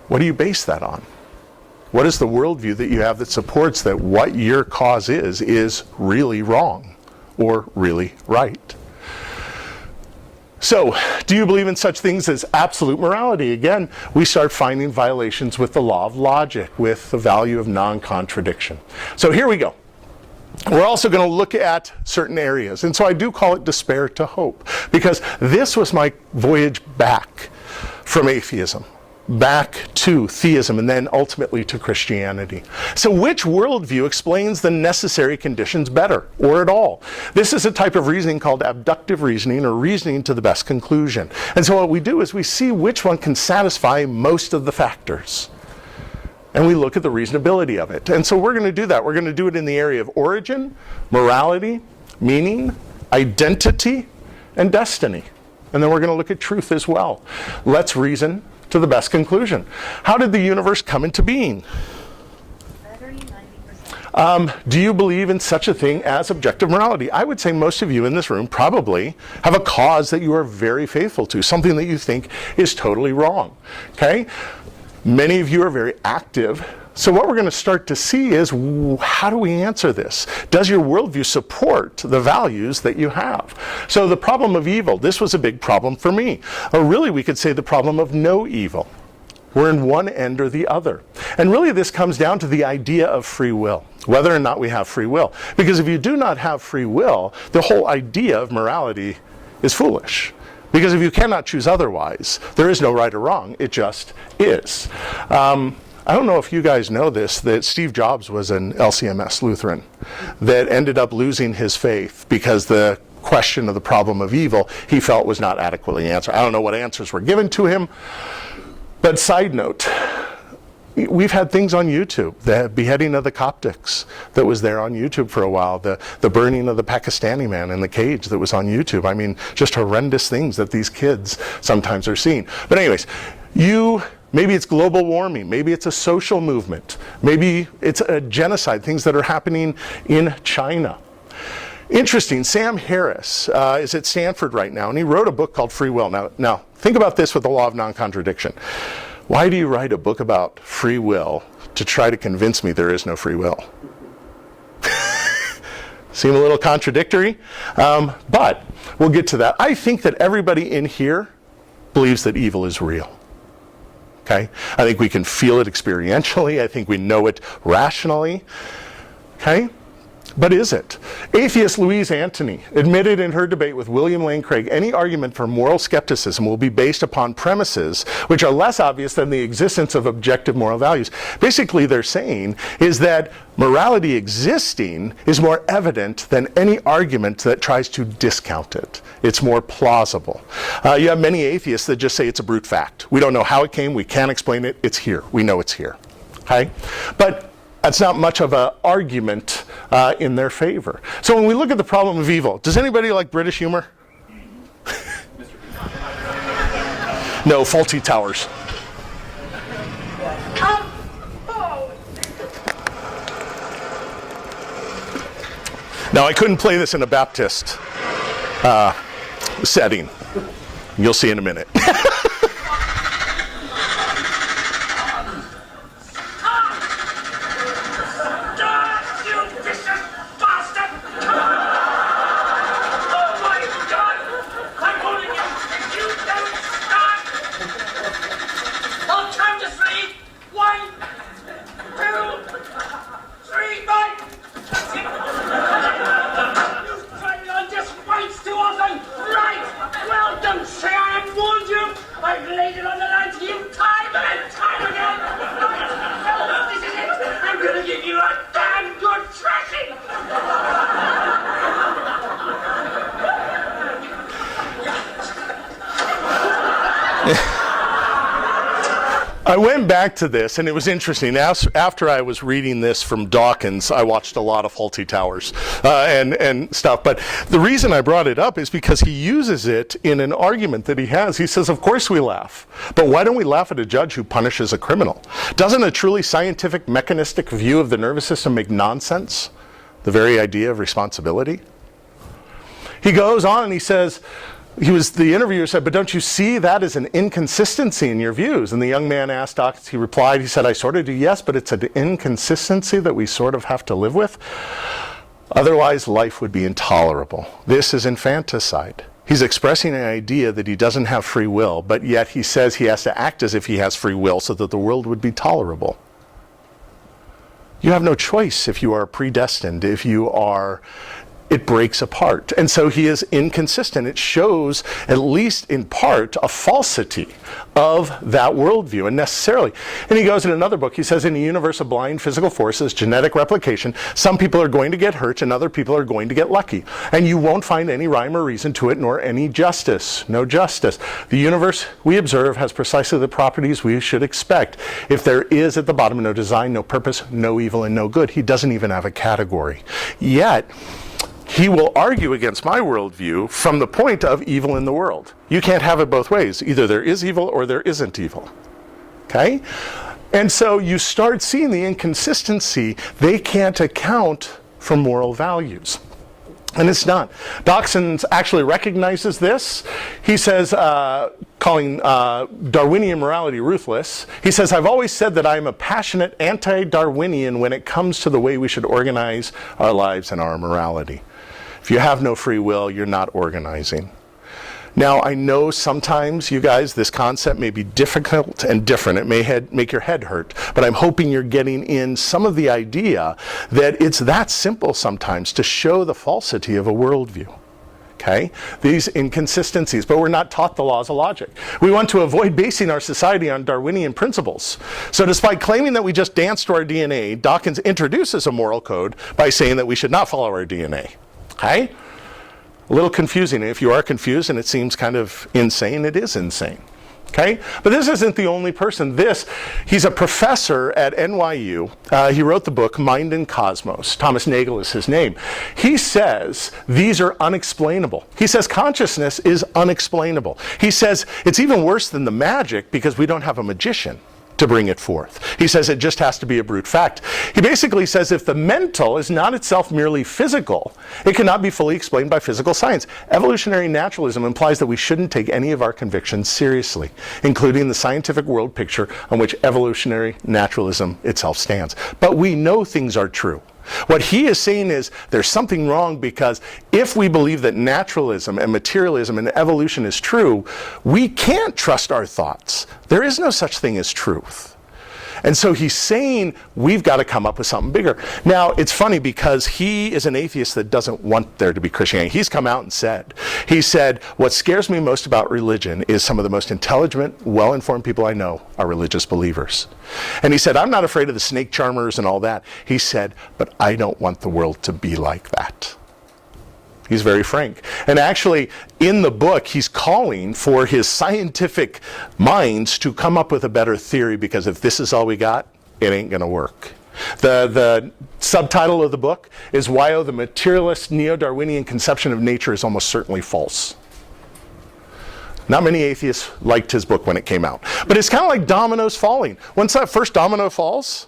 What do you base that on? What is the worldview that you have that supports that what your cause is really wrong or really right? So, do you believe in such things as absolute morality? Again, we start finding violations with the law of logic, with the value of non-contradiction. So here we go. We're also going to look at certain areas. And so I do call it despair to hope, because this was my voyage back from atheism, back to theism, and then ultimately to Christianity. So which worldview explains the necessary conditions better, or at all? This is a type of reasoning called abductive reasoning, or reasoning to the best conclusion. And so what we do is we see which one can satisfy most of the factors. And we look at the reasonability of it. And so we're going to do that. We're going to do it in the area of origin, morality, meaning, identity, and destiny. And then we're going to look at truth as well. Let's reason to the best conclusion. How did the universe come into being? Do you believe in such a thing as objective morality? I would say most of you in this room probably have a cause that you are very faithful to, something that you think is totally wrong. Okay? Many of you are very active. So what we're going to start to see is, how do we answer this? Does your worldview support the values that you have? So the problem of evil, this was a big problem for me. Or really we could say the problem of no evil. We're in one end or the other. And really this comes down to the idea of free will, whether or not we have free will. Because if you do not have free will, the whole idea of morality is foolish. Because if you cannot choose otherwise, there is no right or wrong, it just is. I don't know if you guys know this, that Steve Jobs was an LCMS Lutheran that ended up losing his faith because the question of the problem of evil he felt was not adequately answered. I don't know what answers were given to him, but side note, we've had things on YouTube, the beheading of the Coptics that was there on YouTube for a while, the burning of the Pakistani man in the cage that was on YouTube. I mean, just horrendous things that these kids sometimes are seeing. But anyways, maybe it's global warming, maybe it's a social movement, maybe it's a genocide, things that are happening in China. Interesting, Sam Harris is at Stanford right now, and he wrote a book called Free Will. Now think about this with the law of non-contradiction. Why do you write a book about free will to try to convince me there is no free will? Seem a little contradictory, but we'll get to that. I think that everybody in here believes that evil is real. Okay? I think we can feel it experientially. I think we know it rationally. Okay? But is it? Atheist Louise Antony admitted in her debate with William Lane Craig, any argument for moral skepticism will be based upon premises which are less obvious than the existence of objective moral values. Basically, they're saying is that morality existing is more evident than any argument that tries to discount it. It's more plausible. You have many atheists that just say it's a brute fact. We don't know how it came. We can't explain it. It's here. We know it's here. Okay? But that's not much of an argument in their favor. So when we look at the problem of evil, does anybody like British humor? No, Faulty Towers. Now, I couldn't play this in a Baptist setting. You'll see in a minute. I went back to this, and it was interesting. After I was reading this from Dawkins, I watched a lot of Fawlty Towers and stuff. But the reason I brought it up is because he uses it in an argument that he has. He says, of course we laugh, but why don't we laugh at a judge who punishes a criminal? Doesn't a truly scientific, mechanistic view of the nervous system make nonsense? The very idea of responsibility? He goes on and he says, the interviewer said, but don't you see that as an inconsistency in your views? And the young man asked Dawkins, he replied, he said, I sort of do, yes, but it's an inconsistency that we sort of have to live with. Otherwise, life would be intolerable. This is infanticide. He's expressing an idea that he doesn't have free will, but yet he says he has to act as if he has free will so that the world would be tolerable. You have no choice if you are predestined, it breaks apart. And so he is inconsistent. It shows, at least in part, a falsity of that worldview, and necessarily. And he goes in another book, he says, in a universe of blind physical forces, genetic replication, some people are going to get hurt and other people are going to get lucky. And you won't find any rhyme or reason to it, nor any justice. No justice. The universe we observe has precisely the properties we should expect. If there is at the bottom no design, no purpose, no evil, and no good, he doesn't even have a category. Yet, he will argue against my worldview from the point of evil in the world. You can't have it both ways. Either there is evil or there isn't evil. Okay? And so you start seeing the inconsistency. They can't account for moral values. And it's not. Dawkins actually recognizes this. He says, calling Darwinian morality ruthless, he says, I've always said that I am a passionate anti-Darwinian when it comes to the way we should organize our lives and our morality. If you have no free will, you're not organizing. Now, I know sometimes, you guys, this concept may be difficult and different. It may make your head hurt, but I'm hoping you're getting in some of the idea that it's that simple sometimes to show the falsity of a worldview. Okay? These inconsistencies, but we're not taught the laws of logic. We want to avoid basing our society on Darwinian principles. So despite claiming that we just dance to our DNA, Dawkins introduces a moral code by saying that we should not follow our DNA. Okay? A little confusing. If you are confused and it seems kind of insane, it is insane. Okay? But this isn't the only person. He's a professor at NYU. He wrote the book Mind and Cosmos. Thomas Nagel is his name. He says these are unexplainable. He says consciousness is unexplainable. He says it's even worse than the magic because we don't have a magician to bring it forth. He says it just has to be a brute fact. He basically says if the mental is not itself merely physical, it cannot be fully explained by physical science. Evolutionary naturalism implies that we shouldn't take any of our convictions seriously, including the scientific world picture on which evolutionary naturalism itself stands. But we know things are true. What he is saying is there's something wrong because if we believe that naturalism and materialism and evolution is true, we can't trust our thoughts. There is no such thing as truth. And so he's saying we've got to come up with something bigger. Now, it's funny because he is an atheist that doesn't want there to be Christianity. He's come out and said, what scares me most about religion is some of the most intelligent, well-informed people I know are religious believers. And he said, I'm not afraid of the snake charmers and all that. He said, but I don't want the world to be like that. He's very frank. And actually, in the book, he's calling for his scientific minds to come up with a better theory because if this is all we got, it ain't going to work. The subtitle of the book is Why the Materialist Neo-Darwinian Conception of Nature is Almost Certainly False. Not many atheists liked his book when it came out. But it's kind of like dominoes falling. Once that first domino falls,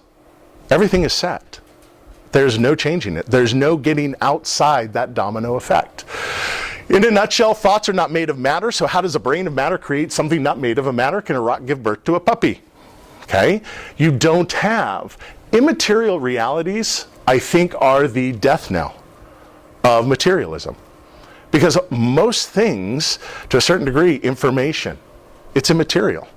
everything is set. There's no changing it. There's no getting outside that domino effect. In a nutshell, thoughts are not made of matter, so how does a brain of matter create something not made of a matter? Can a rock give birth to a puppy? Okay? You don't have. Immaterial realities, I think, are the death knell of materialism. Because most things, to a certain degree, information, it's immaterial.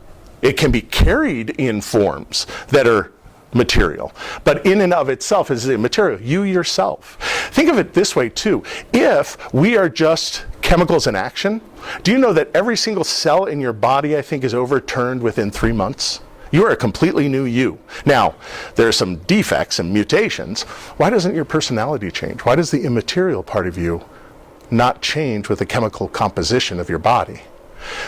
It can be carried in forms that are material, but in and of itself is immaterial. You yourself. Think of it this way too. If we are just chemicals in action, do you know that every single cell in your body, I think, is overturned within 3 months? You are a completely new you. Now, there are some defects and mutations. Why doesn't your personality change? Why does the immaterial part of you not change with the chemical composition of your body?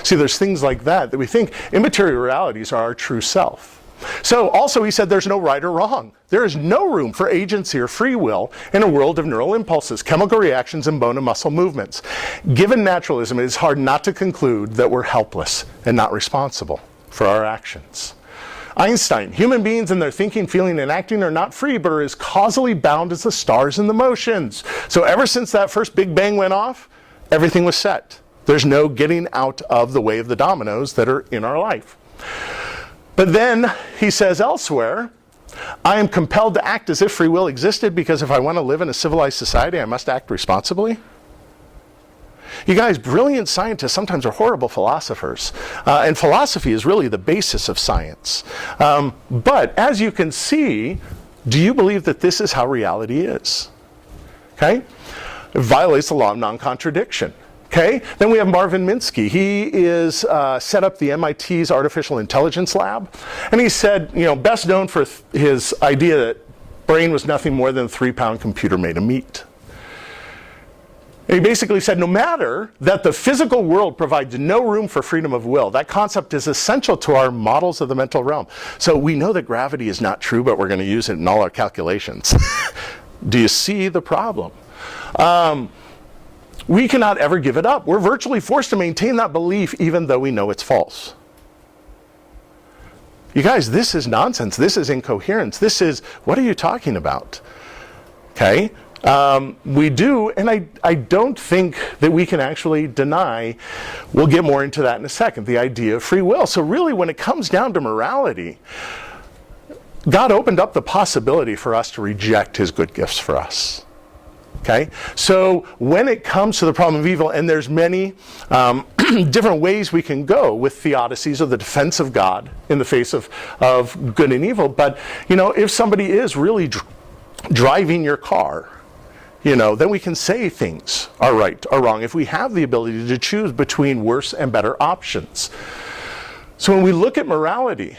See, there's things like that we think immaterial realities are our true self. So also he said there's no right or wrong. There is no room for agency or free will in a world of neural impulses, chemical reactions, and bone and muscle movements. Given naturalism, it is hard not to conclude that we're helpless and not responsible for our actions. Einstein, human beings in their thinking, feeling, and acting are not free, but are as causally bound as the stars and the motions. So ever since that first Big Bang went off, everything was set. There's no getting out of the way of the dominoes that are in our life. But then he says elsewhere, I am compelled to act as if free will existed because if I want to live in a civilized society, I must act responsibly. You guys, brilliant scientists sometimes are horrible philosophers. And philosophy is really the basis of science. But as you can see, do you believe that this is how reality is? Okay? It violates the law of non-contradiction. Okay, then we have Marvin Minsky. He is set up the MIT's Artificial Intelligence Lab, and he said, best known for his idea that brain was nothing more than a 3-pound computer made of meat. And he basically said, no matter that the physical world provides no room for freedom of will, that concept is essential to our models of the mental realm. So we know that gravity is not true, but we're going to use it in all our calculations. Do you see the problem? We cannot ever give it up. We're virtually forced to maintain that belief even though we know it's false. You guys, this is nonsense. This is incoherence. This is, what are you talking about? Okay? We do, and I don't think that we can actually deny, we'll get more into that in a second, the idea of free will. So really, when it comes down to morality, God opened up the possibility for us to reject his good gifts for us. Okay, so when it comes to the problem of evil, and there's many different ways we can go with theodicies or the defense of God in the face of good and evil, but if somebody is really driving your car, then we can say things are right or wrong if we have the ability to choose between worse and better options. So when we look at morality,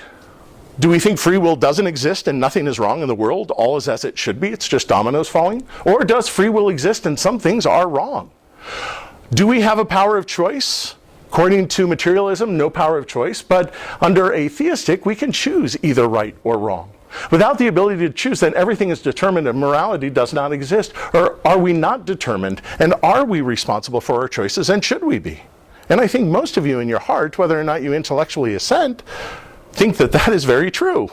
do we think free will doesn't exist and nothing is wrong in the world? All is as it should be. It's just dominoes falling? Or does free will exist and some things are wrong? Do we have a power of choice? According to materialism, no power of choice. But under a theistic, we can choose either right or wrong. Without the ability to choose, then everything is determined and morality does not exist. Or are we not determined? And are we responsible for our choices? And should we be? And I think most of you in your heart, whether or not you intellectually assent, think that that is very true.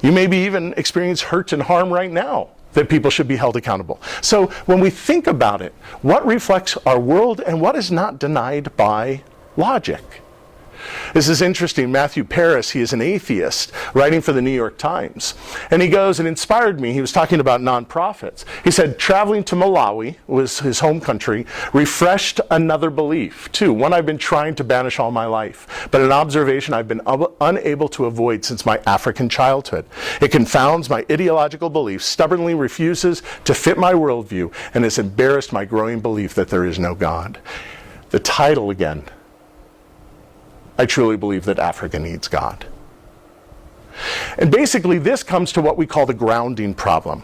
You maybe even experience hurt and harm right now that people should be held accountable. So when we think about it, what reflects our world and what is not denied by logic? This is interesting. Matthew Paris, he is an atheist, writing for the New York Times. And he goes, and inspired me, he was talking about nonprofits. He said, traveling to Malawi, was his home country, refreshed another belief, too, one I've been trying to banish all my life, but an observation I've been unable to avoid since my African childhood. It confounds my ideological beliefs, stubbornly refuses to fit my worldview, and has embarrassed my growing belief that there is no God. The title again, I truly believe that Africa needs God. And basically this comes to what we call the grounding problem.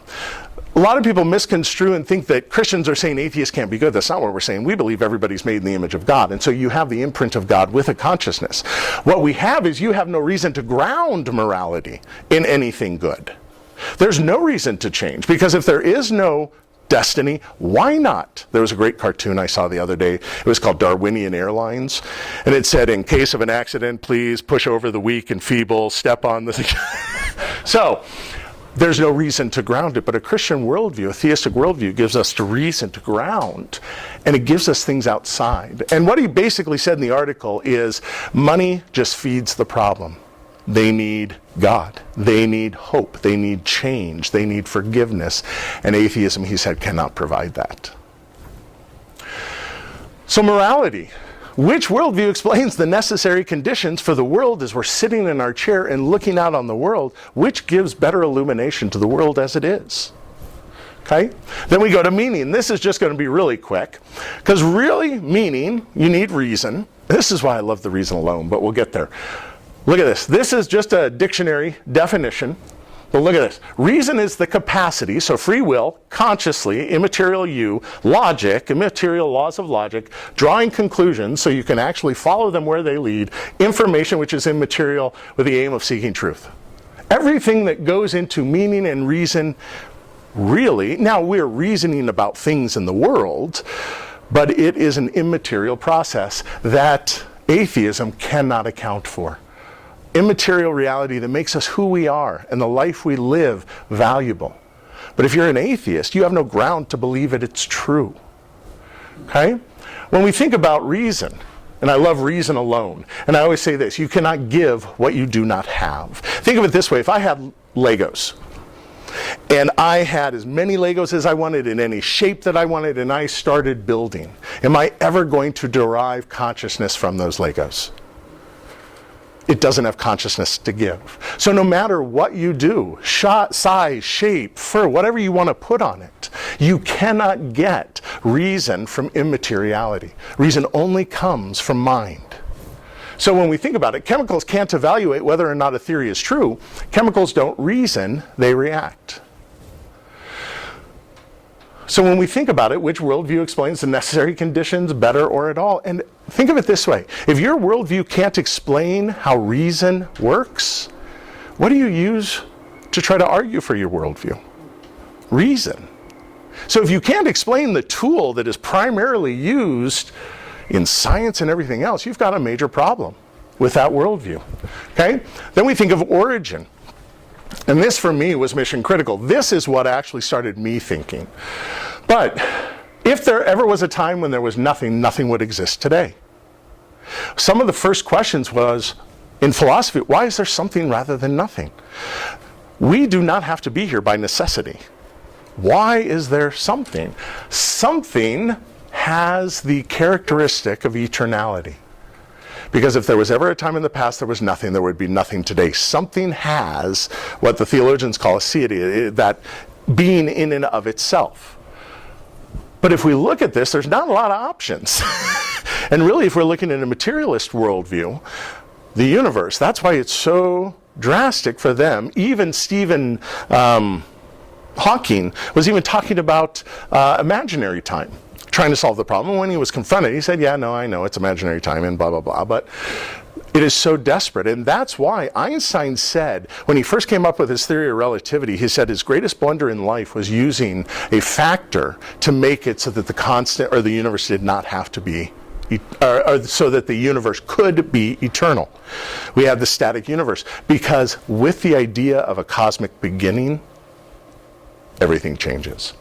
A lot of people misconstrue and think that Christians are saying atheists can't be good. That's not what we're saying. We believe everybody's made in the image of God. And so you have the imprint of God with a consciousness. What we have is you have no reason to ground morality in anything good. There's no reason to change, because if there is no destiny, why not? There was a great cartoon I saw the other day. It was called Darwinian Airlines, and it said, in case of an accident, please push over the weak and feeble, step on the So there's no reason to ground it, but a Christian worldview, a theistic worldview, gives us the reason to ground, and it gives us things outside. And what he basically said in the article is, money just feeds the problem. They need God. They need hope. They need change. They need forgiveness. And atheism, he said, cannot provide that. So morality. Which worldview explains the necessary conditions for the world as we're sitting in our chair and looking out on the world? Which gives better illumination to the world as it is? Okay? Then we go to meaning. This is just going to be really quick. Because really, meaning, you need reason. This is why I love the reason alone, but we'll get there. Look at this. This is just a dictionary definition. But look at this. Reason is the capacity, so free will, consciously, immaterial you, logic, immaterial laws of logic, drawing conclusions so you can actually follow them where they lead, information which is immaterial with the aim of seeking truth. Everything that goes into meaning and reason, really, now we're reasoning about things in the world, but it is an immaterial process that atheism cannot account for. Immaterial reality that makes us who we are and the life we live valuable. But if you're an atheist, you have no ground to believe that it's true. Okay? When we think about reason, and I love reason alone, and I always say this, you cannot give what you do not have. Think of it this way, if I had Legos, and I had as many Legos as I wanted in any shape that I wanted, and I started building, am I ever going to derive consciousness from those Legos? It doesn't have consciousness to give. So no matter what you do, size, shape, fur, whatever you want to put on it, you cannot get reason from immateriality. Reason only comes from mind. So when we think about it, chemicals can't evaluate whether or not a theory is true. Chemicals don't reason, they react. So when we think about it, which worldview explains the necessary conditions better or at all? And think of it this way. If your worldview can't explain how reason works, what do you use to try to argue for your worldview? Reason. So if you can't explain the tool that is primarily used in science and everything else, you've got a major problem with that worldview. Okay? Then we think of origin. And this for me was mission critical. This is what actually started me thinking. But if there ever was a time when there was nothing, nothing would exist today. Some of the first questions was, in philosophy, why is there something rather than nothing? We do not have to be here by necessity. Why is there something? Something has the characteristic of eternality. Because if there was ever a time in the past there was nothing, there would be nothing today. Something has what the theologians call a aseity, that being in and of itself. But if we look at this, there's not a lot of options. And really, if we're looking at a materialist worldview, the universe, that's why it's so drastic for them. Even Stephen Hawking was even talking about imaginary time, trying to solve the problem. When he was confronted, he said, yeah, no, I know it's imaginary time and blah, blah, blah, but it is so desperate. And that's why Einstein said, when he first came up with his theory of relativity, he said his greatest blunder in life was using a factor to make it so that the constant or the universe did not have to be, or so that the universe could be eternal. We have the static universe, because with the idea of a cosmic beginning, everything changes.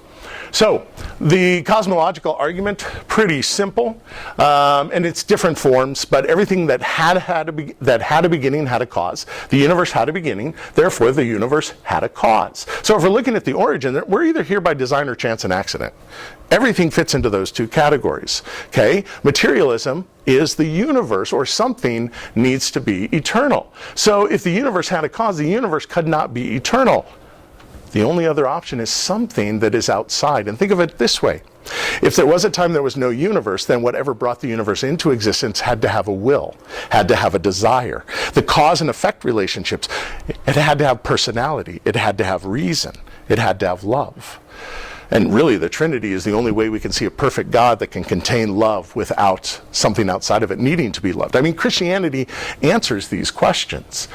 So, the cosmological argument, pretty simple, and it's different forms, but everything that had a beginning had a cause. The universe had a beginning, therefore the universe had a cause. So if we're looking at the origin, we're either here by design or chance and accident. Everything fits into those two categories. Okay? Materialism is the universe, or something needs to be eternal. So if the universe had a cause, the universe could not be eternal. The only other option is something that is outside. And think of it this way. If there was a time there was no universe, then whatever brought the universe into existence had to have a will, had to have a desire. The cause and effect relationships, it had to have personality, it had to have reason, it had to have love. And really, the Trinity is the only way we can see a perfect God that can contain love without something outside of it needing to be loved. I mean, Christianity answers these questions.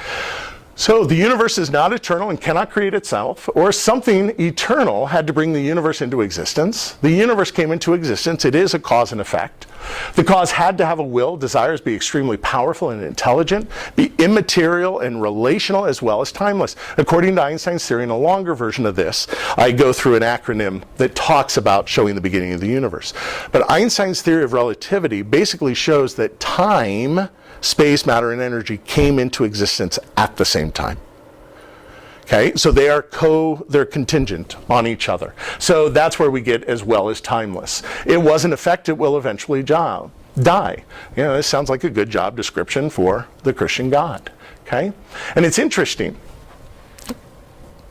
So the universe is not eternal and cannot create itself, or something eternal had to bring the universe into existence. The universe came into existence. It is a cause and effect. The cause had to have a will, desires, be extremely powerful and intelligent, be immaterial and relational as well as timeless. According to Einstein's theory, in a longer version of this, I go through an acronym that talks about showing the beginning of the universe. But Einstein's theory of relativity basically shows that time, space, matter, and energy came into existence at the same time. Okay, so they're contingent on each other. So that's where we get as well as timeless. It was an effect, it will eventually die. You know, this sounds like a good job description for the Christian God. Okay, and it's interesting.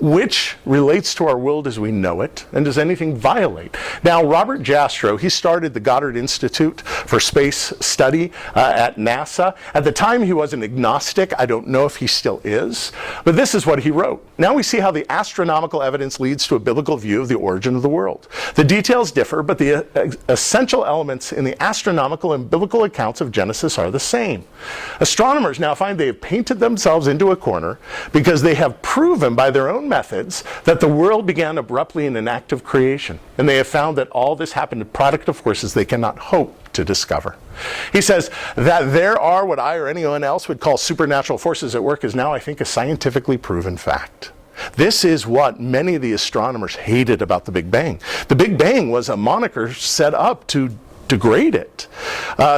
which relates to our world as we know it, and does anything violate? Now, Robert Jastrow, he started the Goddard Institute for Space Study at NASA. At the time, he was an agnostic. I don't know if he still is, but this is what he wrote. Now we see how the astronomical evidence leads to a biblical view of the origin of the world. The details differ, but the essential elements in the astronomical and biblical accounts of Genesis are the same. Astronomers now find they have painted themselves into a corner because they have proven by their own methods that the world began abruptly in an act of creation, and they have found that all this happened a product of forces they cannot hope to discover. He says that there are what I or anyone else would call supernatural forces at work is now, I think, a scientifically proven fact. This is what many of the astronomers hated about the Big Bang. The Big Bang was a moniker set up to degrade it.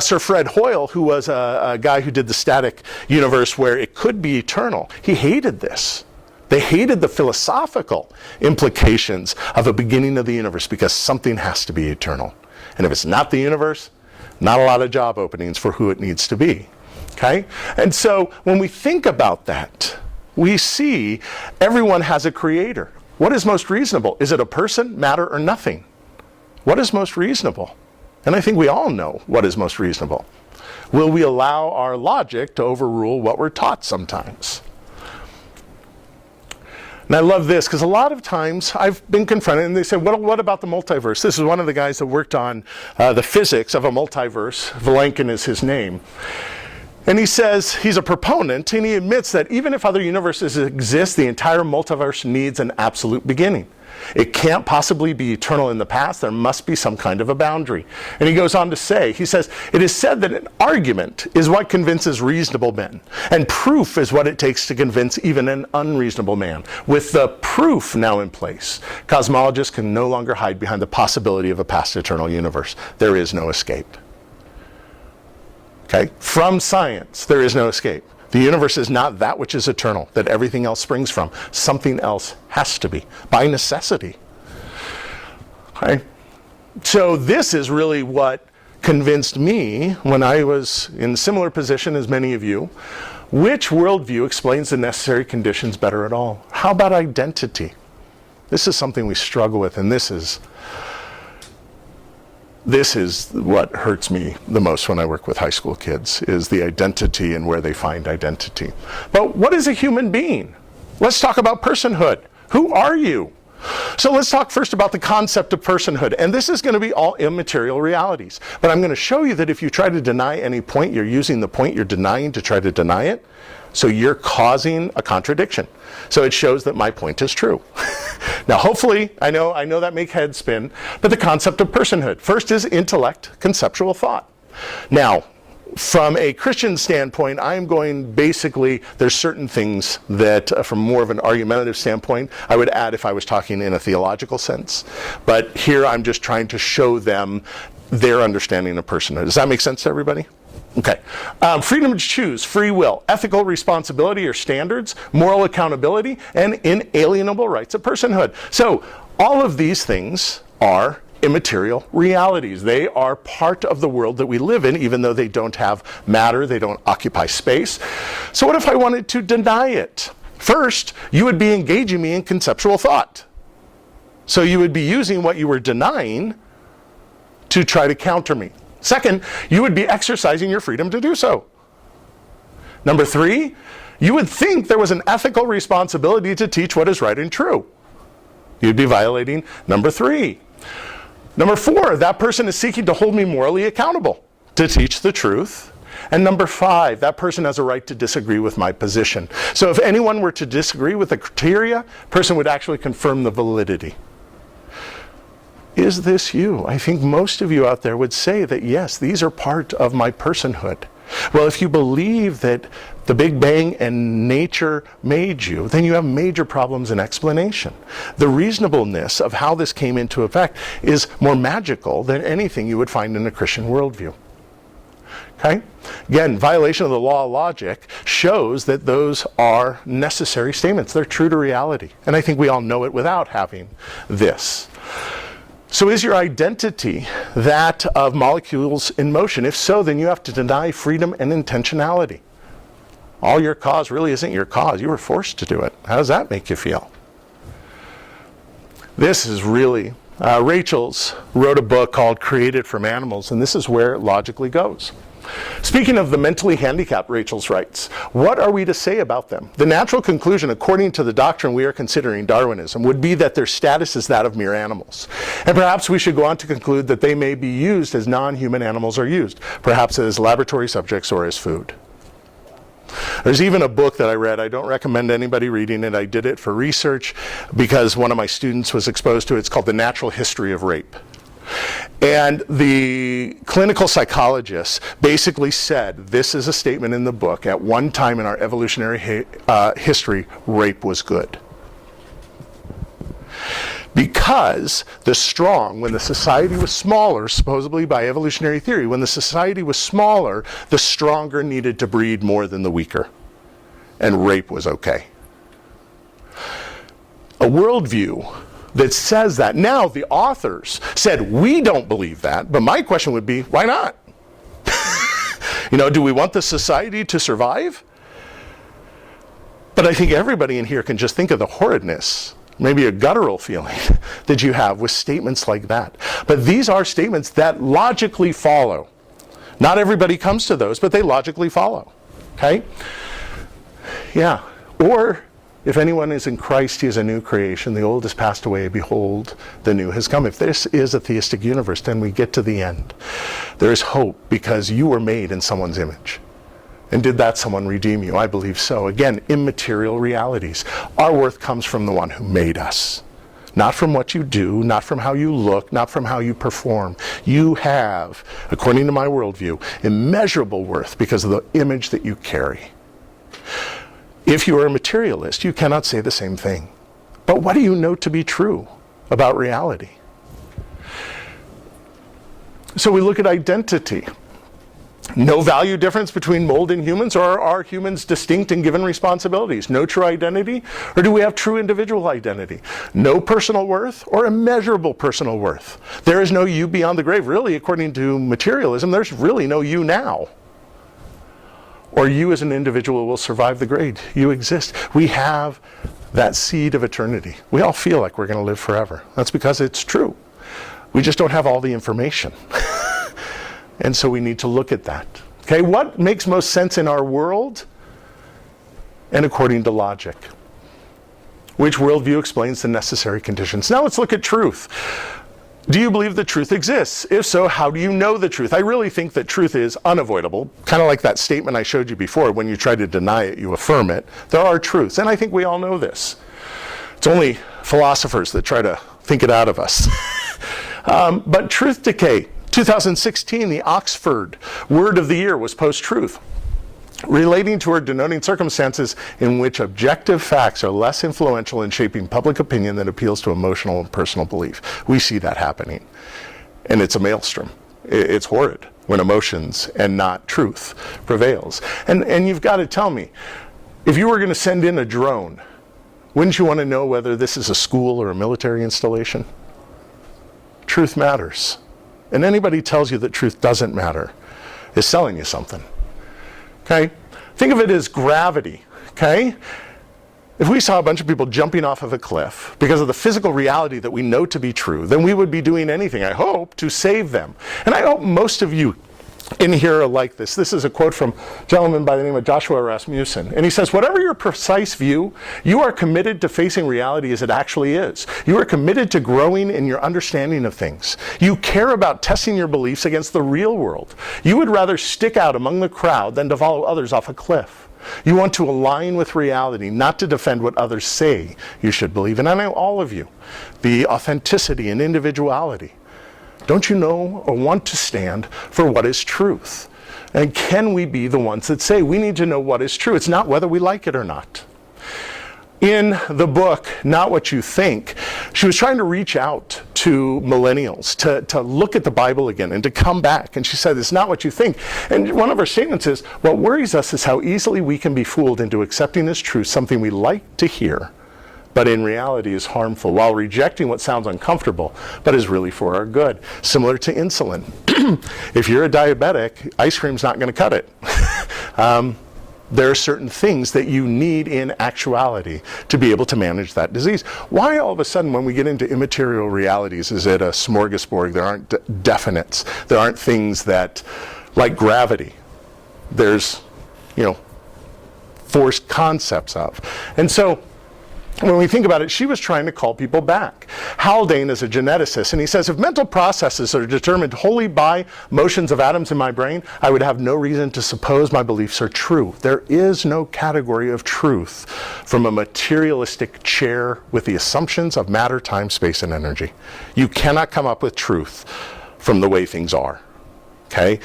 Sir Fred Hoyle, who was a guy who did the static universe where it could be eternal, he hated this. They hated the philosophical implications of a beginning of the universe because something has to be eternal. And if it's not the universe, not a lot of job openings for who it needs to be. Okay? And so when we think about that, we see everyone has a creator. What is most reasonable? Is it a person, matter, or nothing? What is most reasonable? And I think we all know what is most reasonable. Will we allow our logic to overrule what we're taught sometimes? And I love this because a lot of times I've been confronted and they say, what about the multiverse? This is one of the guys that worked on the physics of a multiverse. Vilenkin is his name. And he says he's a proponent, and he admits that even if other universes exist, the entire multiverse needs an absolute beginning. It can't possibly be eternal in the past. There must be some kind of a boundary. And he goes on to say, he says, it is said that an argument is what convinces reasonable men, and proof is what it takes to convince even an unreasonable man. With the proof now in place, cosmologists can no longer hide behind the possibility of a past eternal universe. There is no escape. Okay? From science, there is no escape. The universe is not that which is eternal, that everything else springs from. Something else has to be, by necessity. Okay? So this is really what convinced me when I was in a similar position as many of you. Which worldview explains the necessary conditions better at all? How about identity? This is something we struggle with, and this is what hurts me the most when I work with high school kids, is the identity and where they find identity. But what is a human being? Let's talk about personhood. Who are you? So let's talk first about the concept of personhood. And this is going to be all immaterial realities. But I'm going to show you that if you try to deny any point, you're using the point you're denying to try to deny it. So you're causing a contradiction. So it shows that my point is true. Now, hopefully, I know that makes heads spin, but the concept of personhood. First is intellect, conceptual thought. Now, from a Christian standpoint, I'm going basically, there's certain things that from more of an argumentative standpoint, I would add if I was talking in a theological sense. But here I'm just trying to show them their understanding of personhood. Does that make sense to everybody? Okay. Freedom to choose, free will, ethical responsibility or standards, moral accountability, and inalienable rights of personhood. So all of these things are immaterial realities. They are part of the world that we live in, even though they don't have matter, they don't occupy space. So what if I wanted to deny it? First, you would be engaging me in conceptual thought. So you would be using what you were denying to try to counter me. Second, you would be exercising your freedom to do so. Number three, you would think there was an ethical responsibility to teach what is right and true. You'd be violating number three. Number four, that person is seeking to hold me morally accountable, to teach the truth. And number five, that person has a right to disagree with my position. So if anyone were to disagree with the criteria, the person would actually confirm the validity. Is this you? I think most of you out there would say that yes, these are part of my personhood. Well, if you believe that the Big Bang and nature made you, then you have major problems in explanation. The reasonableness of how this came into effect is more magical than anything you would find in a Christian worldview. Okay? Again, violation of the law of logic shows that those are necessary statements. They're true to reality. And I think we all know it without having this. So is your identity that of molecules in motion? If so, then you have to deny freedom and intentionality. All your cause really isn't your cause. You were forced to do it. How does that make you feel? This is really, Rachel's wrote a book called Created from Animals, and this is where it logically goes. Speaking of the mentally handicapped, Rachel's writes, what are we to say about them? The natural conclusion, according to the doctrine we are considering, Darwinism, would be that their status is that of mere animals. And perhaps we should go on to conclude that they may be used as non-human animals are used, perhaps as laboratory subjects or as food. There's even a book that I read. I don't recommend anybody reading it. I did it for research because one of my students was exposed to it. It's called The Natural History of Rape. And the clinical psychologist basically said, this is a statement in the book, at one time in our evolutionary history, rape was good. Because the strong, when the society was smaller, supposedly by evolutionary theory, when the society was smaller, the stronger needed to breed more than the weaker. And rape was okay. A worldview that says that. Now the authors said, we don't believe that, but my question would be, why not? Do we want the society to survive? But I think everybody in here can just think of the horridness, maybe a guttural feeling that you have with statements like that. But these are statements that logically follow. Not everybody comes to those, but they logically follow. Okay? Yeah. Or, if anyone is in Christ, he is a new creation. The old has passed away. Behold, the new has come. If this is a theistic universe, then we get to the end. There is hope because you were made in someone's image. And did that someone redeem you? I believe so. Again, immaterial realities. Our worth comes from the one who made us. Not from what you do, not from how you look, not from how you perform. You have, according to my worldview, immeasurable worth because of the image that you carry. If you are a materialist, you cannot say the same thing. But what do you know to be true about reality? So we look at identity. No value difference between mold and humans, or are humans distinct and given responsibilities? No true identity, or do we have true individual identity? No personal worth, or immeasurable personal worth? There is no you beyond the grave. Really, according to materialism, there's really no you now. Or you as an individual will survive the grave. You exist. We have that seed of eternity. We all feel like we're going to live forever. That's because it's true. We just don't have all the information. And so we need to look at that. Okay, what makes most sense in our world? And according to logic. Which worldview explains the necessary conditions? Now let's look at truth. Do you believe that truth exists? If so, how do you know the truth? I really think that truth is unavoidable. Kind of like that statement I showed you before. When you try to deny it, you affirm it. There are truths, and I think we all know this. It's only philosophers that try to think it out of us. But truth decay. 2016, the Oxford Word of the Year was post-truth, relating to or denoting circumstances in which objective facts are less influential in shaping public opinion than appeals to emotional and personal belief. We see that happening, and it's a maelstrom. It's horrid when emotions and not truth prevails. And you've got to tell me, if you were going to send in a drone, wouldn't you want to know whether this is a school or a military installation? Truth matters. And anybody tells you that truth doesn't matter is selling you something. Okay? Think of it as gravity. Okay? If we saw a bunch of people jumping off of a cliff because of the physical reality that we know to be true, then we would be doing anything, I hope, to save them. And I hope most of you in here are like this. This is a quote from a gentleman by the name of Joshua Rasmussen. And he says, whatever your precise view, you are committed to facing reality as it actually is. You are committed to growing in your understanding of things. You care about testing your beliefs against the real world. You would rather stick out among the crowd than to follow others off a cliff. You want to align with reality, not to defend what others say you should believe. And I know all of you, the authenticity and individuality. Don't you know or want to stand for what is truth? And can we be the ones that say we need to know what is true? It's not whether we like it or not. In the book, Not What You Think, she was trying to reach out to millennials to look at the Bible again and to come back. And she said, it's not what you think. And one of her statements is, what worries us is how easily we can be fooled into accepting as true something we like to hear, but in reality is harmful, while rejecting what sounds uncomfortable, but is really for our good. Similar to insulin. If you're a diabetic, ice cream's not going to cut it. There are certain things that you need in actuality to be able to manage that disease. Why all of a sudden when we get into immaterial realities is it a smorgasbord? There aren't definites. There aren't things that, like gravity, there's, forced concepts of. And so when we think about it, she was trying to call people back. Haldane is a geneticist, and he says, if mental processes are determined wholly by motions of atoms in my brain, I would have no reason to suppose my beliefs are true. There is no category of truth from a materialistic chair with the assumptions of matter, time, space, and energy. You cannot come up with truth from the way things are. Okay?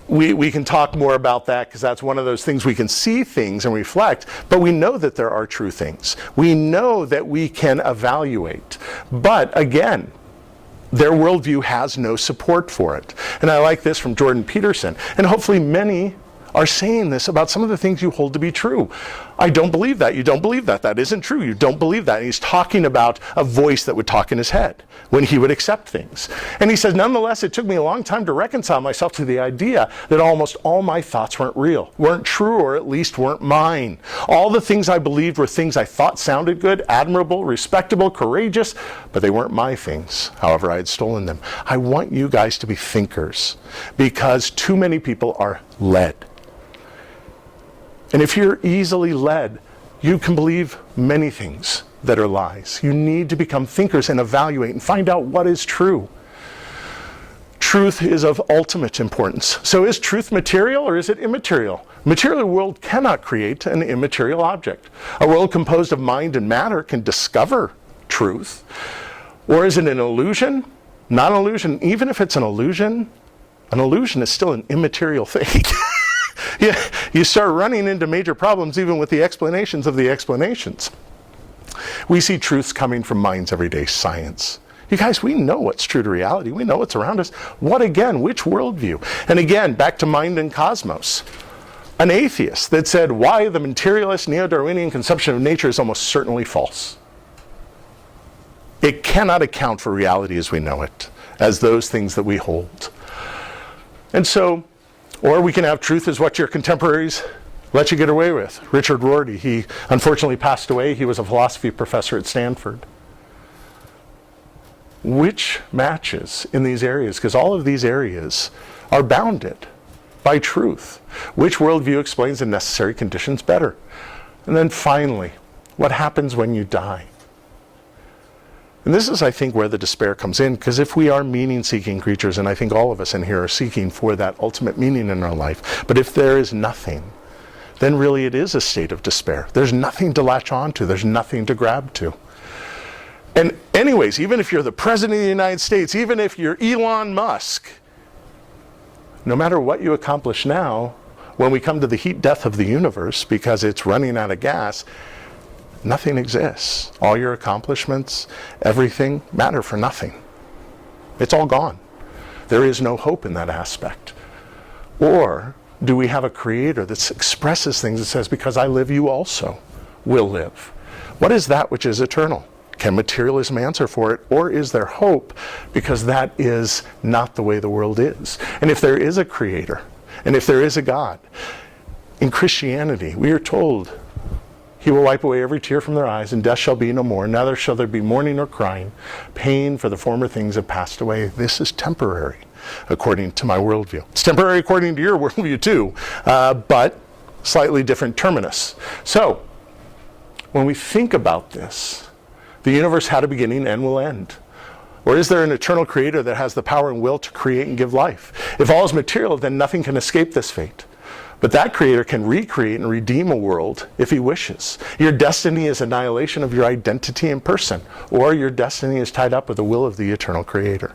We can talk more about that because that's one of those things we can see things and reflect, but we know that there are true things. We know that we can evaluate. But again, their worldview has no support for it. And I like this from Jordan Peterson. And hopefully many are saying this about some of the things you hold to be true. I don't believe that. You don't believe that. That isn't true. You don't believe that. And he's talking about a voice that would talk in his head when he would accept things. And he says, nonetheless, it took me a long time to reconcile myself to the idea that almost all my thoughts weren't real, weren't true, or at least weren't mine. All the things I believed were things I thought sounded good, admirable, respectable, courageous, but they weren't my things. However, I had stolen them. I want you guys to be thinkers because too many people are led. And if you're easily led, you can believe many things that are lies. You need to become thinkers and evaluate and find out what is true. Truth is of ultimate importance. So is truth material or is it immaterial? Material world cannot create an immaterial object. A world composed of mind and matter can discover truth. Or is it an illusion? Not an illusion. Even if it's an illusion is still an immaterial thing. You start running into major problems even with the explanations of the explanations. We see truths coming from mind's everyday science. You guys, we know what's true to reality. We know what's around us. What again? Which worldview? And again, back to mind and cosmos. An atheist that said why the materialist neo-Darwinian conception of nature is almost certainly false. It cannot account for reality as we know it, as those things that we hold. And so, or we can have truth as what your contemporaries let you get away with. Richard Rorty, he unfortunately passed away. He was a philosophy professor at Stanford. Which matches in these areas? Because all of these areas are bounded by truth. Which worldview explains the necessary conditions better? And then finally, what happens when you die? And this is, I think, where the despair comes in, because if we are meaning-seeking creatures, and I think all of us in here are seeking for that ultimate meaning in our life, but if there is nothing, then really it is a state of despair. There's nothing to latch on to. There's nothing to grab to. And anyways, even if you're the President of the United States, even if you're Elon Musk, no matter what you accomplish now, when we come to the heat death of the universe, because it's running out of gas, nothing exists. All your accomplishments, everything, matter for nothing. It's all gone. There is no hope in that aspect. Or do we have a creator that expresses things that says, because I live, you also will live? What is that which is eternal? Can materialism answer for it? Or is there hope? Because that is not the way the world is. And if there is a creator, and if there is a God, in Christianity, we are told, He will wipe away every tear from their eyes, and death shall be no more. Neither shall there be mourning nor crying. Pain, for the former things have passed away. This is temporary, according to my worldview. It's temporary according to your worldview too, but slightly different terminus. So, when we think about this, the universe had a beginning and will end. Or is there an eternal creator that has the power and will to create and give life? If all is material, then nothing can escape this fate. But that creator can recreate and redeem a world if he wishes. Your destiny is annihilation of your identity and person, or your destiny is tied up with the will of the eternal creator.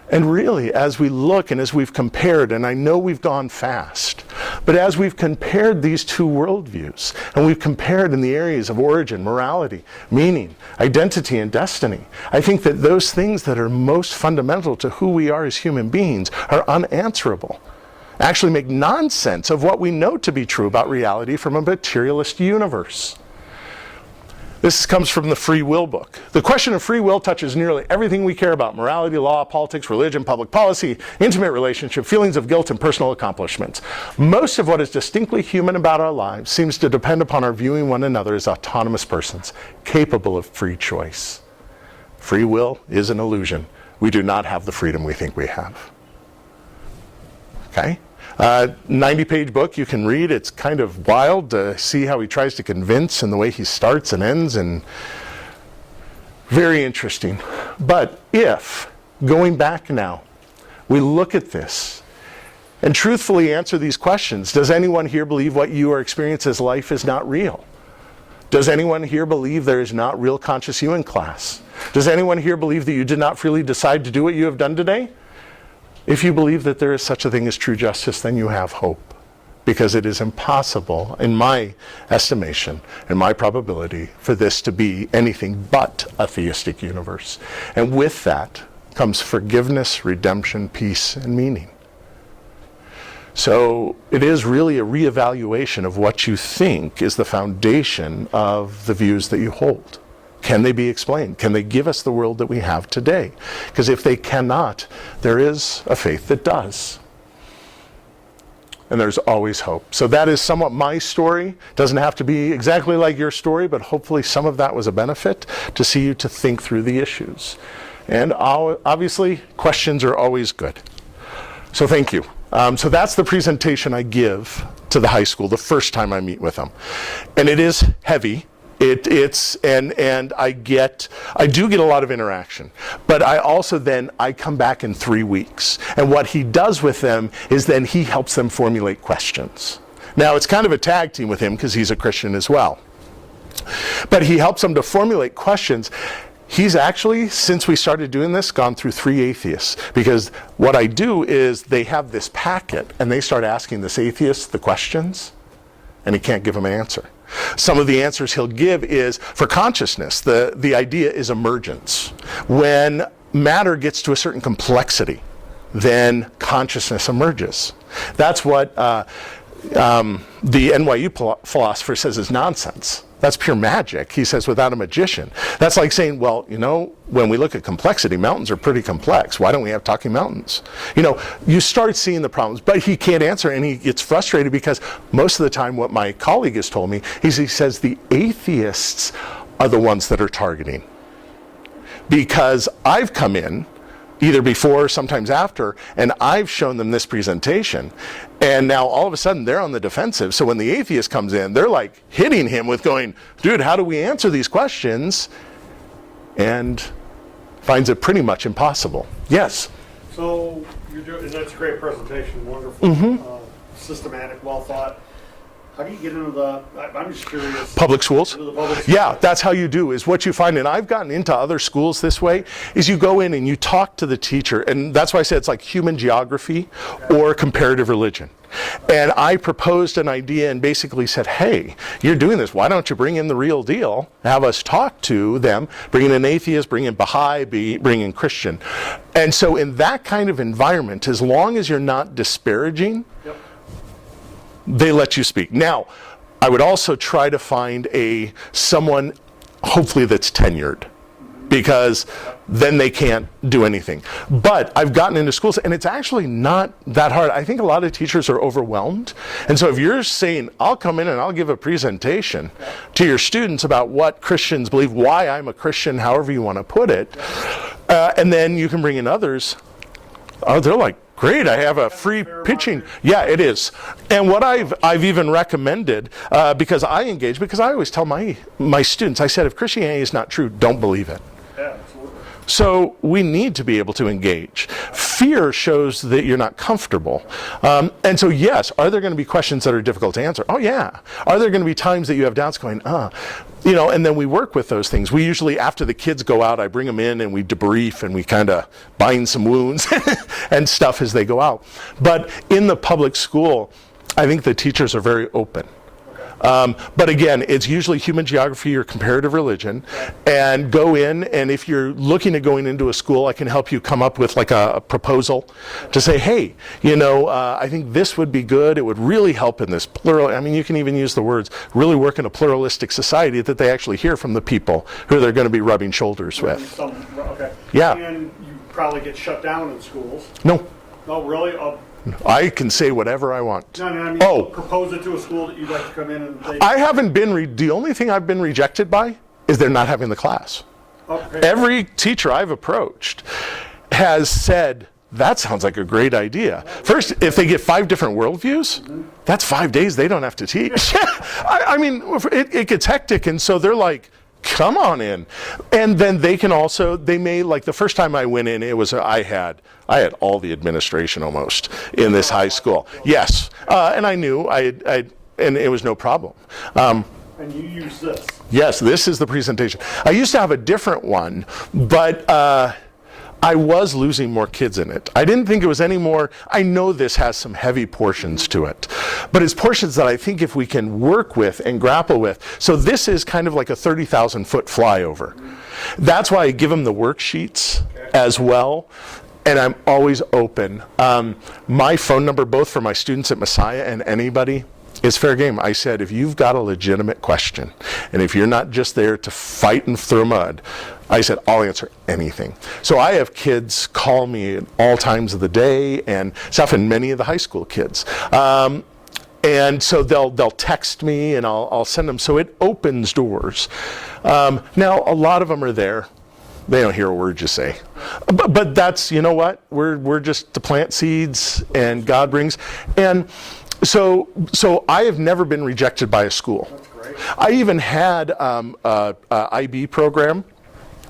And really, as we look and as we've compared, and I know we've gone fast, but as we've compared these two worldviews, and we've compared in the areas of origin, morality, meaning, identity, and destiny, I think that those things that are most fundamental to who we are as human beings are unanswerable. Actually make nonsense of what we know to be true about reality from a materialist universe. This comes from the Free Will book. The question of free will touches nearly everything we care about: morality, law, politics, religion, public policy, intimate relationship, feelings of guilt, and personal accomplishments. Most of what is distinctly human about our lives seems to depend upon our viewing one another as autonomous persons, capable of free choice. Free will is an illusion. We do not have the freedom we think we have. Okay? 90-page book you can read. It's kind of wild to see how he tries to convince and the way he starts and ends, and very interesting. But if, going back now, we look at this and truthfully answer these questions, does anyone here believe what you are experiencing as life is not real? Does anyone here believe there is not real conscious you in class? Does anyone here believe that you did not freely decide to do what you have done today? If you believe that there is such a thing as true justice, then you have hope, because it is impossible, in my estimation, in my probability, for this to be anything but a theistic universe. And with that comes forgiveness, redemption, peace, and meaning. So it is really a reevaluation of what you think is the foundation of the views that you hold. Can they be explained? Can they give us the world that we have today? Because if they cannot, there is a faith that does. And there's always hope. So that is somewhat my story. Doesn't have to be exactly like your story, but hopefully some of that was a benefit to see you to think through the issues. And obviously, questions are always good. So thank you. So that's the presentation I give to the high school the first time I meet with them. And it is heavy. And I do get a lot of interaction, but I come back in 3 weeks, and what he does with them is then he helps them formulate questions. Now it's kind of a tag team with him because he's a Christian as well, but he helps them to formulate questions. He's actually, since we started doing this, gone through 3 atheists, because what I do is they have this packet and they start asking this atheist the questions, and he can't give them an answer. Some of the answers he'll give is, for consciousness, the idea is emergence. When matter gets to a certain complexity, then consciousness emerges. That's what the NYU philosopher says is nonsense. That's pure magic, he says, without a magician. That's like saying, well, when we look at complexity, mountains are pretty complex. Why don't we have talking mountains? You start seeing the problems, but he can't answer, and he gets frustrated because most of the time what my colleague has told me is he says the atheists are the ones that are targeting. Because I've come in, either before or sometimes after, and I've shown them this presentation, and now all of a sudden they're on the defensive. So when the atheist comes in, they're like hitting him with going, dude, how do we answer these questions? And finds it pretty much impossible. Yes? So that's a great presentation, wonderful, systematic, well thought. How do you get into I'm just curious. Public schools? Into the public schools. Yeah, that's how you do, is what you find, and I've gotten into other schools this way, is you go in and you talk to the teacher, and that's why I say it's like human geography or comparative religion. And I proposed an idea and basically said, hey, you're doing this, why don't you bring in the real deal, have us talk to them, bring in an atheist, bring in Baha'i, bring in Christian. And so in that kind of environment, as long as you're not disparaging, they let you speak. Now, I would also try to find someone, hopefully that's tenured, because then they can't do anything. But I've gotten into schools, and it's actually not that hard. I think a lot of teachers are overwhelmed. And so if you're saying, I'll come in and I'll give a presentation to your students about what Christians believe, why I'm a Christian, however you want to put it, and then you can bring in others, they're like, great, I have a free pitching. Yeah, it is. And what I've even recommended, because I engage, because I always tell my students, I said, if Christianity is not true, don't believe it. Yeah, absolutely. So we need to be able to engage. Fear shows that you're not comfortable. And so yes, are there going to be questions that are difficult to answer? Oh yeah. Are there going to be times that you have doubts going, and then we work with those things. We usually, after the kids go out, I bring them in and we debrief and we kind of bind some wounds and stuff as they go out. But in the public school, I think the teachers are very open. But again, it's usually human geography or comparative religion. And go in, and if you're looking at going into a school, I can help you come up with like a proposal to say, hey, I think this would be good. It would really help in this plural. I mean, you can even use the words, really work in a pluralistic society that they actually hear from the people who they're going to be rubbing shoulders with. Okay. Yeah. And you probably get shut down in schools. No, Oh, really? I can say whatever I want. No, I mean, propose it to a school that you'd like to come in and they... I haven't been, the only thing I've been rejected by is they're not having the class. Okay. Every teacher I've approached has said, that sounds like a great idea. First, if they get 5 different worldviews, that's 5 days they don't have to teach. I mean, it gets hectic, and so they're like, come on in. And then they can also, they may, like the first time I went in, it was, I had all the administration almost in this high school. Yes. And I knew, and it was no problem. And you use this? Yes, this is the presentation. I used to have a different one, but I was losing more kids in it. I didn't think it was any more. I know this has some heavy portions to it, but it's portions that I think if we can work with and grapple with. So this is kind of like a 30,000 foot flyover. That's why I give them the worksheets as well. And I'm always open. My phone number, both for my students at Messiah and anybody, is fair game. I said, if you've got a legitimate question, and if you're not just there to fight and throw mud, I said, I'll answer anything. So I have kids call me at all times of the day and stuff, and many of the high school kids. And so they'll text me, and I'll send them. So it opens doors. Now, a lot of them are there. They don't hear a word you say. But that's, you know what? We're just to plant seeds, and God brings. And so I have never been rejected by a school. That's great. I even had a IB program,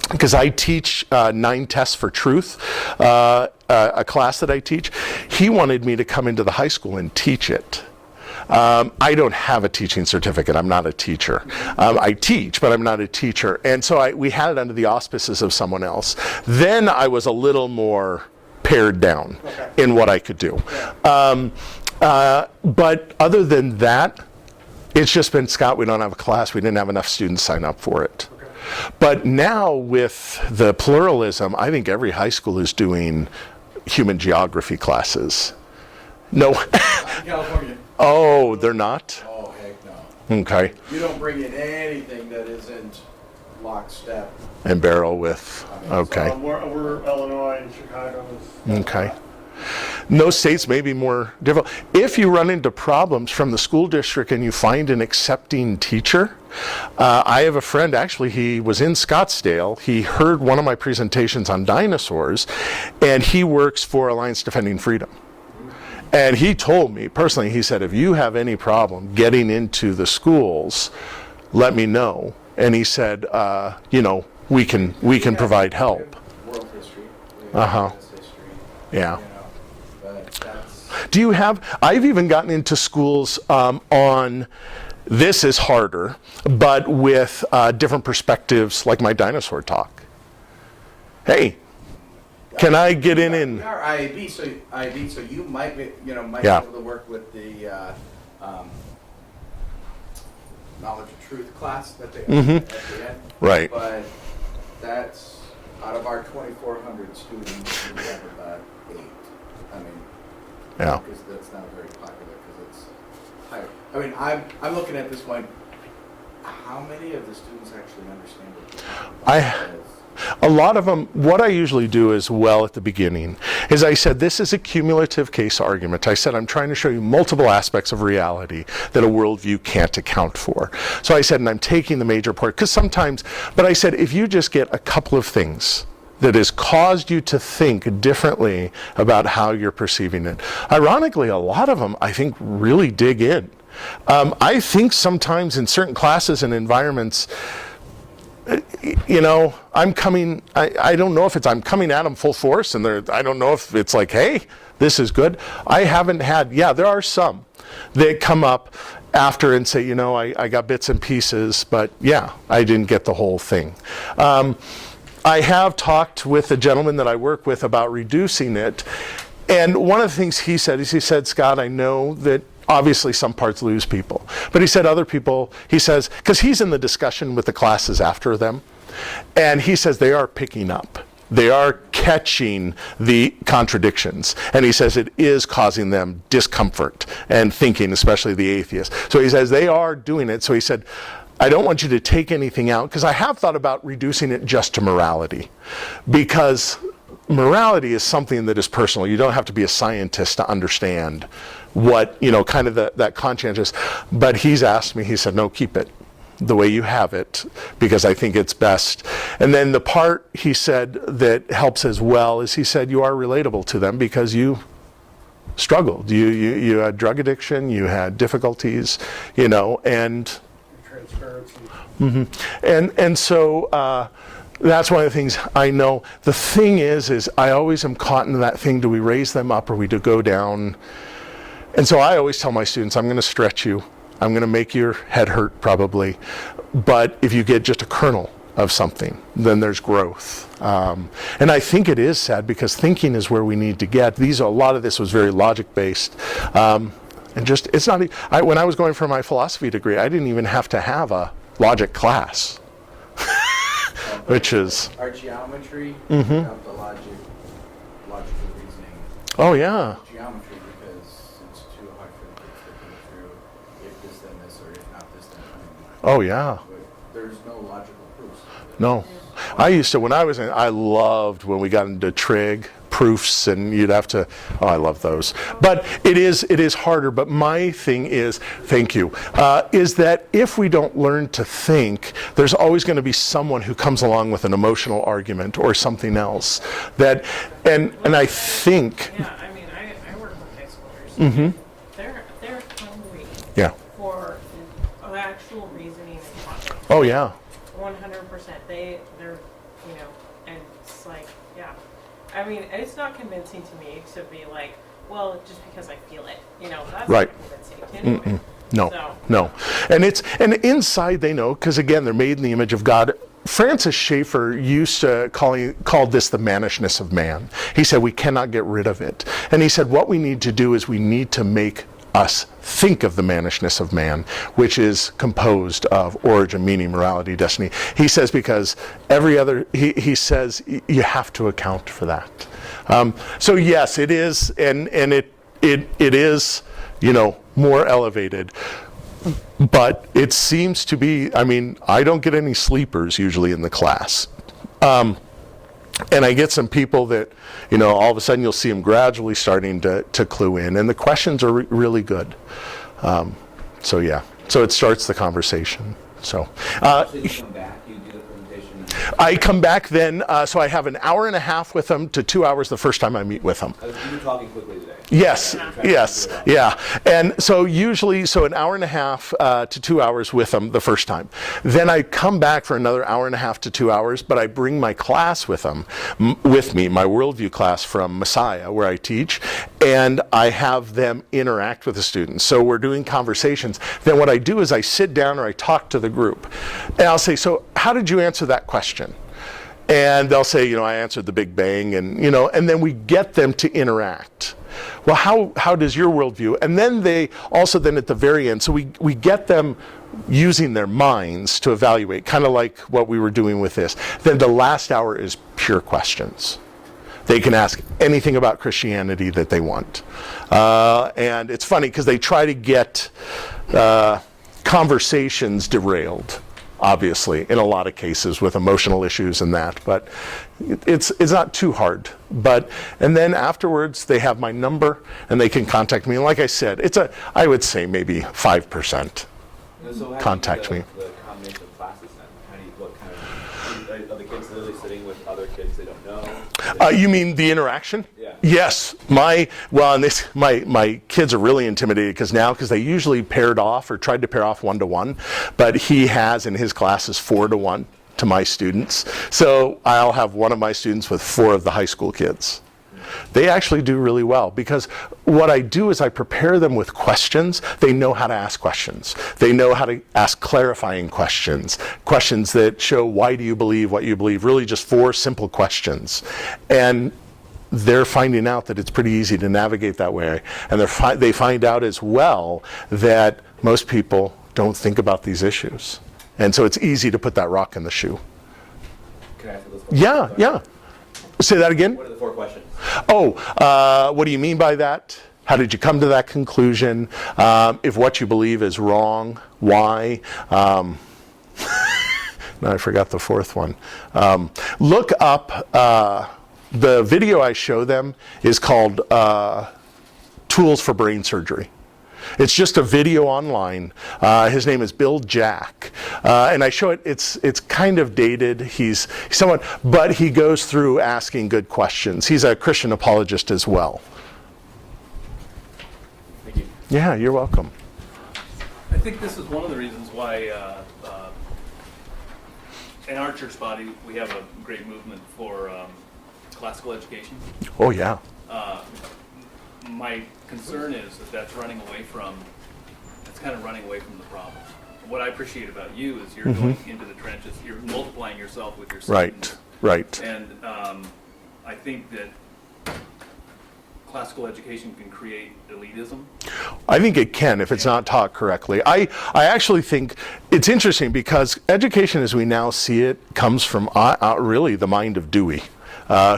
because I teach 9 tests for truth, a class that I teach. He wanted me to come into the high school and teach it. I don't have a teaching certificate. I'm not a teacher. I teach, but I'm not a teacher. And so we had it under the auspices of someone else. Then I was a little more pared down in what I could do. But other than that, it's just been, Scott, we don't have a class. We didn't have enough students sign up for it. But now with the pluralism, I think every high school is doing human geography classes. No. California. Oh, they're not? Oh, heck no. Okay. You don't bring in anything that isn't lockstep. And barrel with, okay. So we're Illinois and Chicago. Okay. No states may be more difficult. If you run into problems from the school district and you find an accepting teacher, I have a friend, actually, he was in Scottsdale. He heard one of my presentations on dinosaurs, and he works for Alliance Defending Freedom. And he told me personally, he said, if you have any problem getting into the schools, let me know. And he said, we can provide help. World history. Uh-huh. History. Yeah. But that's... Do you have, I've even gotten into schools on, this is harder, but with different perspectives, like my dinosaur talk. Hey, can I get in and... We are IAB, so you might be, might Yeah. be able to work with the knowledge of truth class that they have at the end. Right. But that's, out of our 2,400 students, we have about 8. I mean, Yeah. because that's not very popular, because it's higher. I mean, I'm looking at this one, how many of the students actually understand it? A lot of them, what I usually do as well at the beginning is I said, this is a cumulative case argument. I said, I'm trying to show you multiple aspects of reality that a worldview can't account for. So I said, and I'm taking the major part, because sometimes, but I said, if you just get a couple of things that has caused you to think differently about how you're perceiving it. Ironically, a lot of them, I think, really dig in. I think sometimes in certain classes and environments, I'm coming, I don't know if I'm coming at them full force, and I don't know if it's like, hey, this is good. I haven't had, there are some that come up after and say, I got bits and pieces, but I didn't get the whole thing. I have talked with a gentleman that I work with about reducing it, and one of the things he said is, Scott, I know that obviously some parts lose people. But he said other people, he says, because he's in the discussion with the classes after them, and he says they are picking up. They are catching the contradictions. And he says it is causing them discomfort and thinking, especially the atheists. So he says they are doing it. So he said, I don't want you to take anything out, because I have thought about reducing it just to morality. Because morality is something that is personal. You don't have to be a scientist to understand what, kind of that conscientious. But he's asked me, he said, no, keep it the way you have it, because I think it's best. And then the part he said that helps as well is he said you are relatable to them because you struggled. You had drug addiction, you had difficulties, and Transparency. and so that's one of the things I know. The thing is I always am caught in that thing, do we raise them up or we do go down? And so I always tell my students, I'm going to stretch you. I'm going to make your head hurt probably. But if you get just a kernel of something, then there's growth. And I think it is sad because thinking is where we need to get. A lot of this was very logic based. And just, it's not, when I was going for my philosophy degree, I didn't even have to have a logic class. Which is... Our geometry, the logical reasoning. Oh yeah. Geometry, because it's too hard for the kids to think through if this then this, or if not this then that. Oh yeah. But there's no logical proofs. No. I used to, when I was in, I loved when we got into trig, proofs, and you'd have to, I love those. But it is harder, but my thing is, thank you, is that if we don't learn to think, there's always going to be someone who comes along with an emotional argument or something else. That, and I think... Yeah, I mean, I work with high schoolers. Mm-hmm. They're hungry Yeah. for actual reasoning and logic. Oh yeah. 100%. They're, and it's like, yeah. I mean, it's not convincing to me to be like, well, just because I feel it, that's Right. not convincing anyway. No, So. no. And inside they know, because again, they're made in the image of God. Francis Schaeffer used to called this the mannishness of man. He said we cannot get rid of it. And he said what we need to do is we need to make us think of the mannishness of man, which is composed of origin, meaning, morality, destiny. He says because every other, he says you have to account for that. So yes, it is, and it is, more elevated. But it seems to be, I mean, I don't get any sleepers usually in the class. And I get some people that, all of a sudden you'll see them gradually starting to clue in. And the questions are really good. So yeah, so it starts the conversation. So You come back, you do the presentation. I come back then, so I have an hour and a half with them to 2 hours the first time I meet with them. You were talking quickly today. Yes, yeah. And so usually, an hour and a half to 2 hours with them the first time. Then I come back for another hour and a half to 2 hours, but I bring my class with them, with me, my worldview class from Messiah, where I teach, and I have them interact with the students. So we're doing conversations. Then what I do is I sit down or I talk to the group, and I'll say, so how did you answer that question? And they'll say, I answered the Big Bang, and and then we get them to interact. Well, how does your worldview? And then they also then at the very end, so we get them using their minds to evaluate, kind of like what we were doing with this. Then the last hour is pure questions. They can ask anything about Christianity that they want. And it's funny because they try to get conversations derailed, obviously, in a lot of cases with emotional issues and that, but it's not too hard. And then afterwards they have my number and they can contact me. And like I said, I would say maybe 5% So contact me. The combination of classes then? What kind of, are the kids literally sitting with other kids they don't know? You mean the interaction? Yeah. Yes. My kids are really intimidated because they usually paired off or tried to pair off 1-to-1, but he has in his classes 4-to-1 to my students. So I'll have one of my students with 4 of the high school kids. They actually do really well because what I do is I prepare them with questions. They know how to ask questions. They know how to ask clarifying questions, questions that show why do you believe what you believe, really just 4 simple questions. And they're finding out that it's pretty easy to navigate that way. And they find out as well that most people don't think about these issues. And so it's easy to put that rock in the shoe. Can I answer those 4 Yeah, questions? yeah. Say that again? What are the 4 questions? Oh, what do you mean by that? How did you come to that conclusion? If what you believe is wrong, why? Now I forgot the 4th one. Look up, the video I show them is called Tools for Brain Surgery. It's just a video online. His name is Bill Jack, and I show it. It's kind of dated. He's somewhat, but he goes through asking good questions. He's a Christian apologist as well. Thank you. Yeah, you're welcome. I think this is one of the reasons why in our church body we have a great movement for classical education. Oh yeah. My concern is that that's kind of running away from the problem. What I appreciate about you is you're going into the trenches, you're multiplying yourself with your students. Right. And I think that classical education can create elitism. I think it can if it's not taught correctly. I actually think it's interesting because education as we now see it comes from really the mind of Dewey,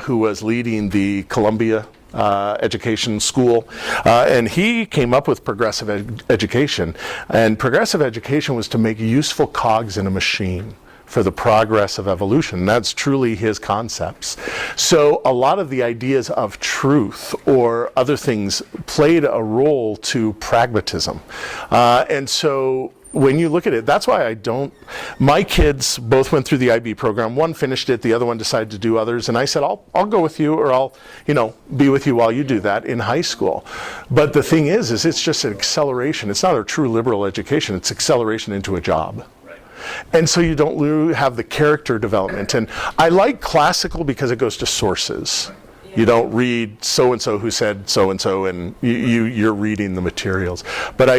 who was leading the Columbia education school, and he came up with progressive education. And progressive education was to make useful cogs in a machine for the progress of evolution. That's truly his concepts. So a lot of the ideas of truth or other things played a role to pragmatism. And so when you look at it, that's why my kids both went through the IB program. One finished it, the other one decided to do others. And I said, I'll go with you, or I'll, be with you while you do that in high school. But the thing is it's just an acceleration. It's not a true liberal education. It's acceleration into a job. And so you don't have the character development. And I like classical because it goes to sources. You don't read so-and-so who said so-and-so, and you're reading the materials. But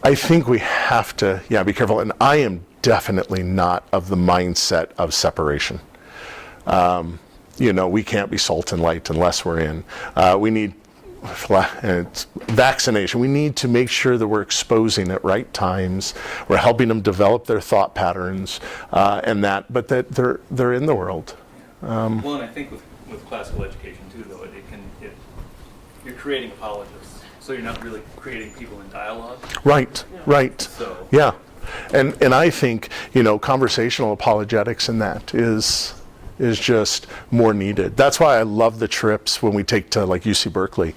I think we have to, be careful. And I am definitely not of the mindset of separation. We can't be salt and light unless we're in. We need vaccination. We need to make sure that we're exposing at right times. We're helping them develop their thought patterns, but that they're in the world. Well, and I think with classical education too, though, you're creating apologists, so you're not really creating people in dialogue. Right. So Yeah, and I think conversational apologetics in that is just more needed. That's why I love the trips when we take to like UC Berkeley.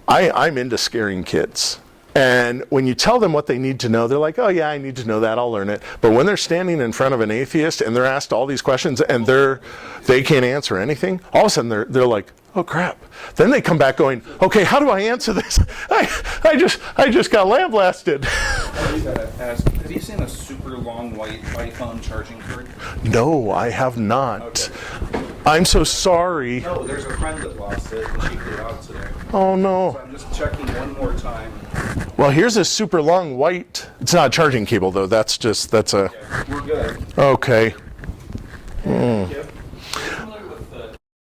I'm into scaring kids. And when you tell them what they need to know, they're like, oh yeah, I need to know that, I'll learn it. But when they're standing in front of an atheist and they're asked all these questions and they can't answer anything, all of a sudden they're like, oh crap. Then they come back going, okay, how do I answer this? I just got lambasted. I gotta ask, have you seen a super long white iPhone charging cord? No, I have not. I'm so sorry. No, there's a friend that lost it and she put it out today. Oh So no. I'm just checking one more time. Well, here's a super long white. It's not a charging cable though. That's a. We're good. Okay. Yep.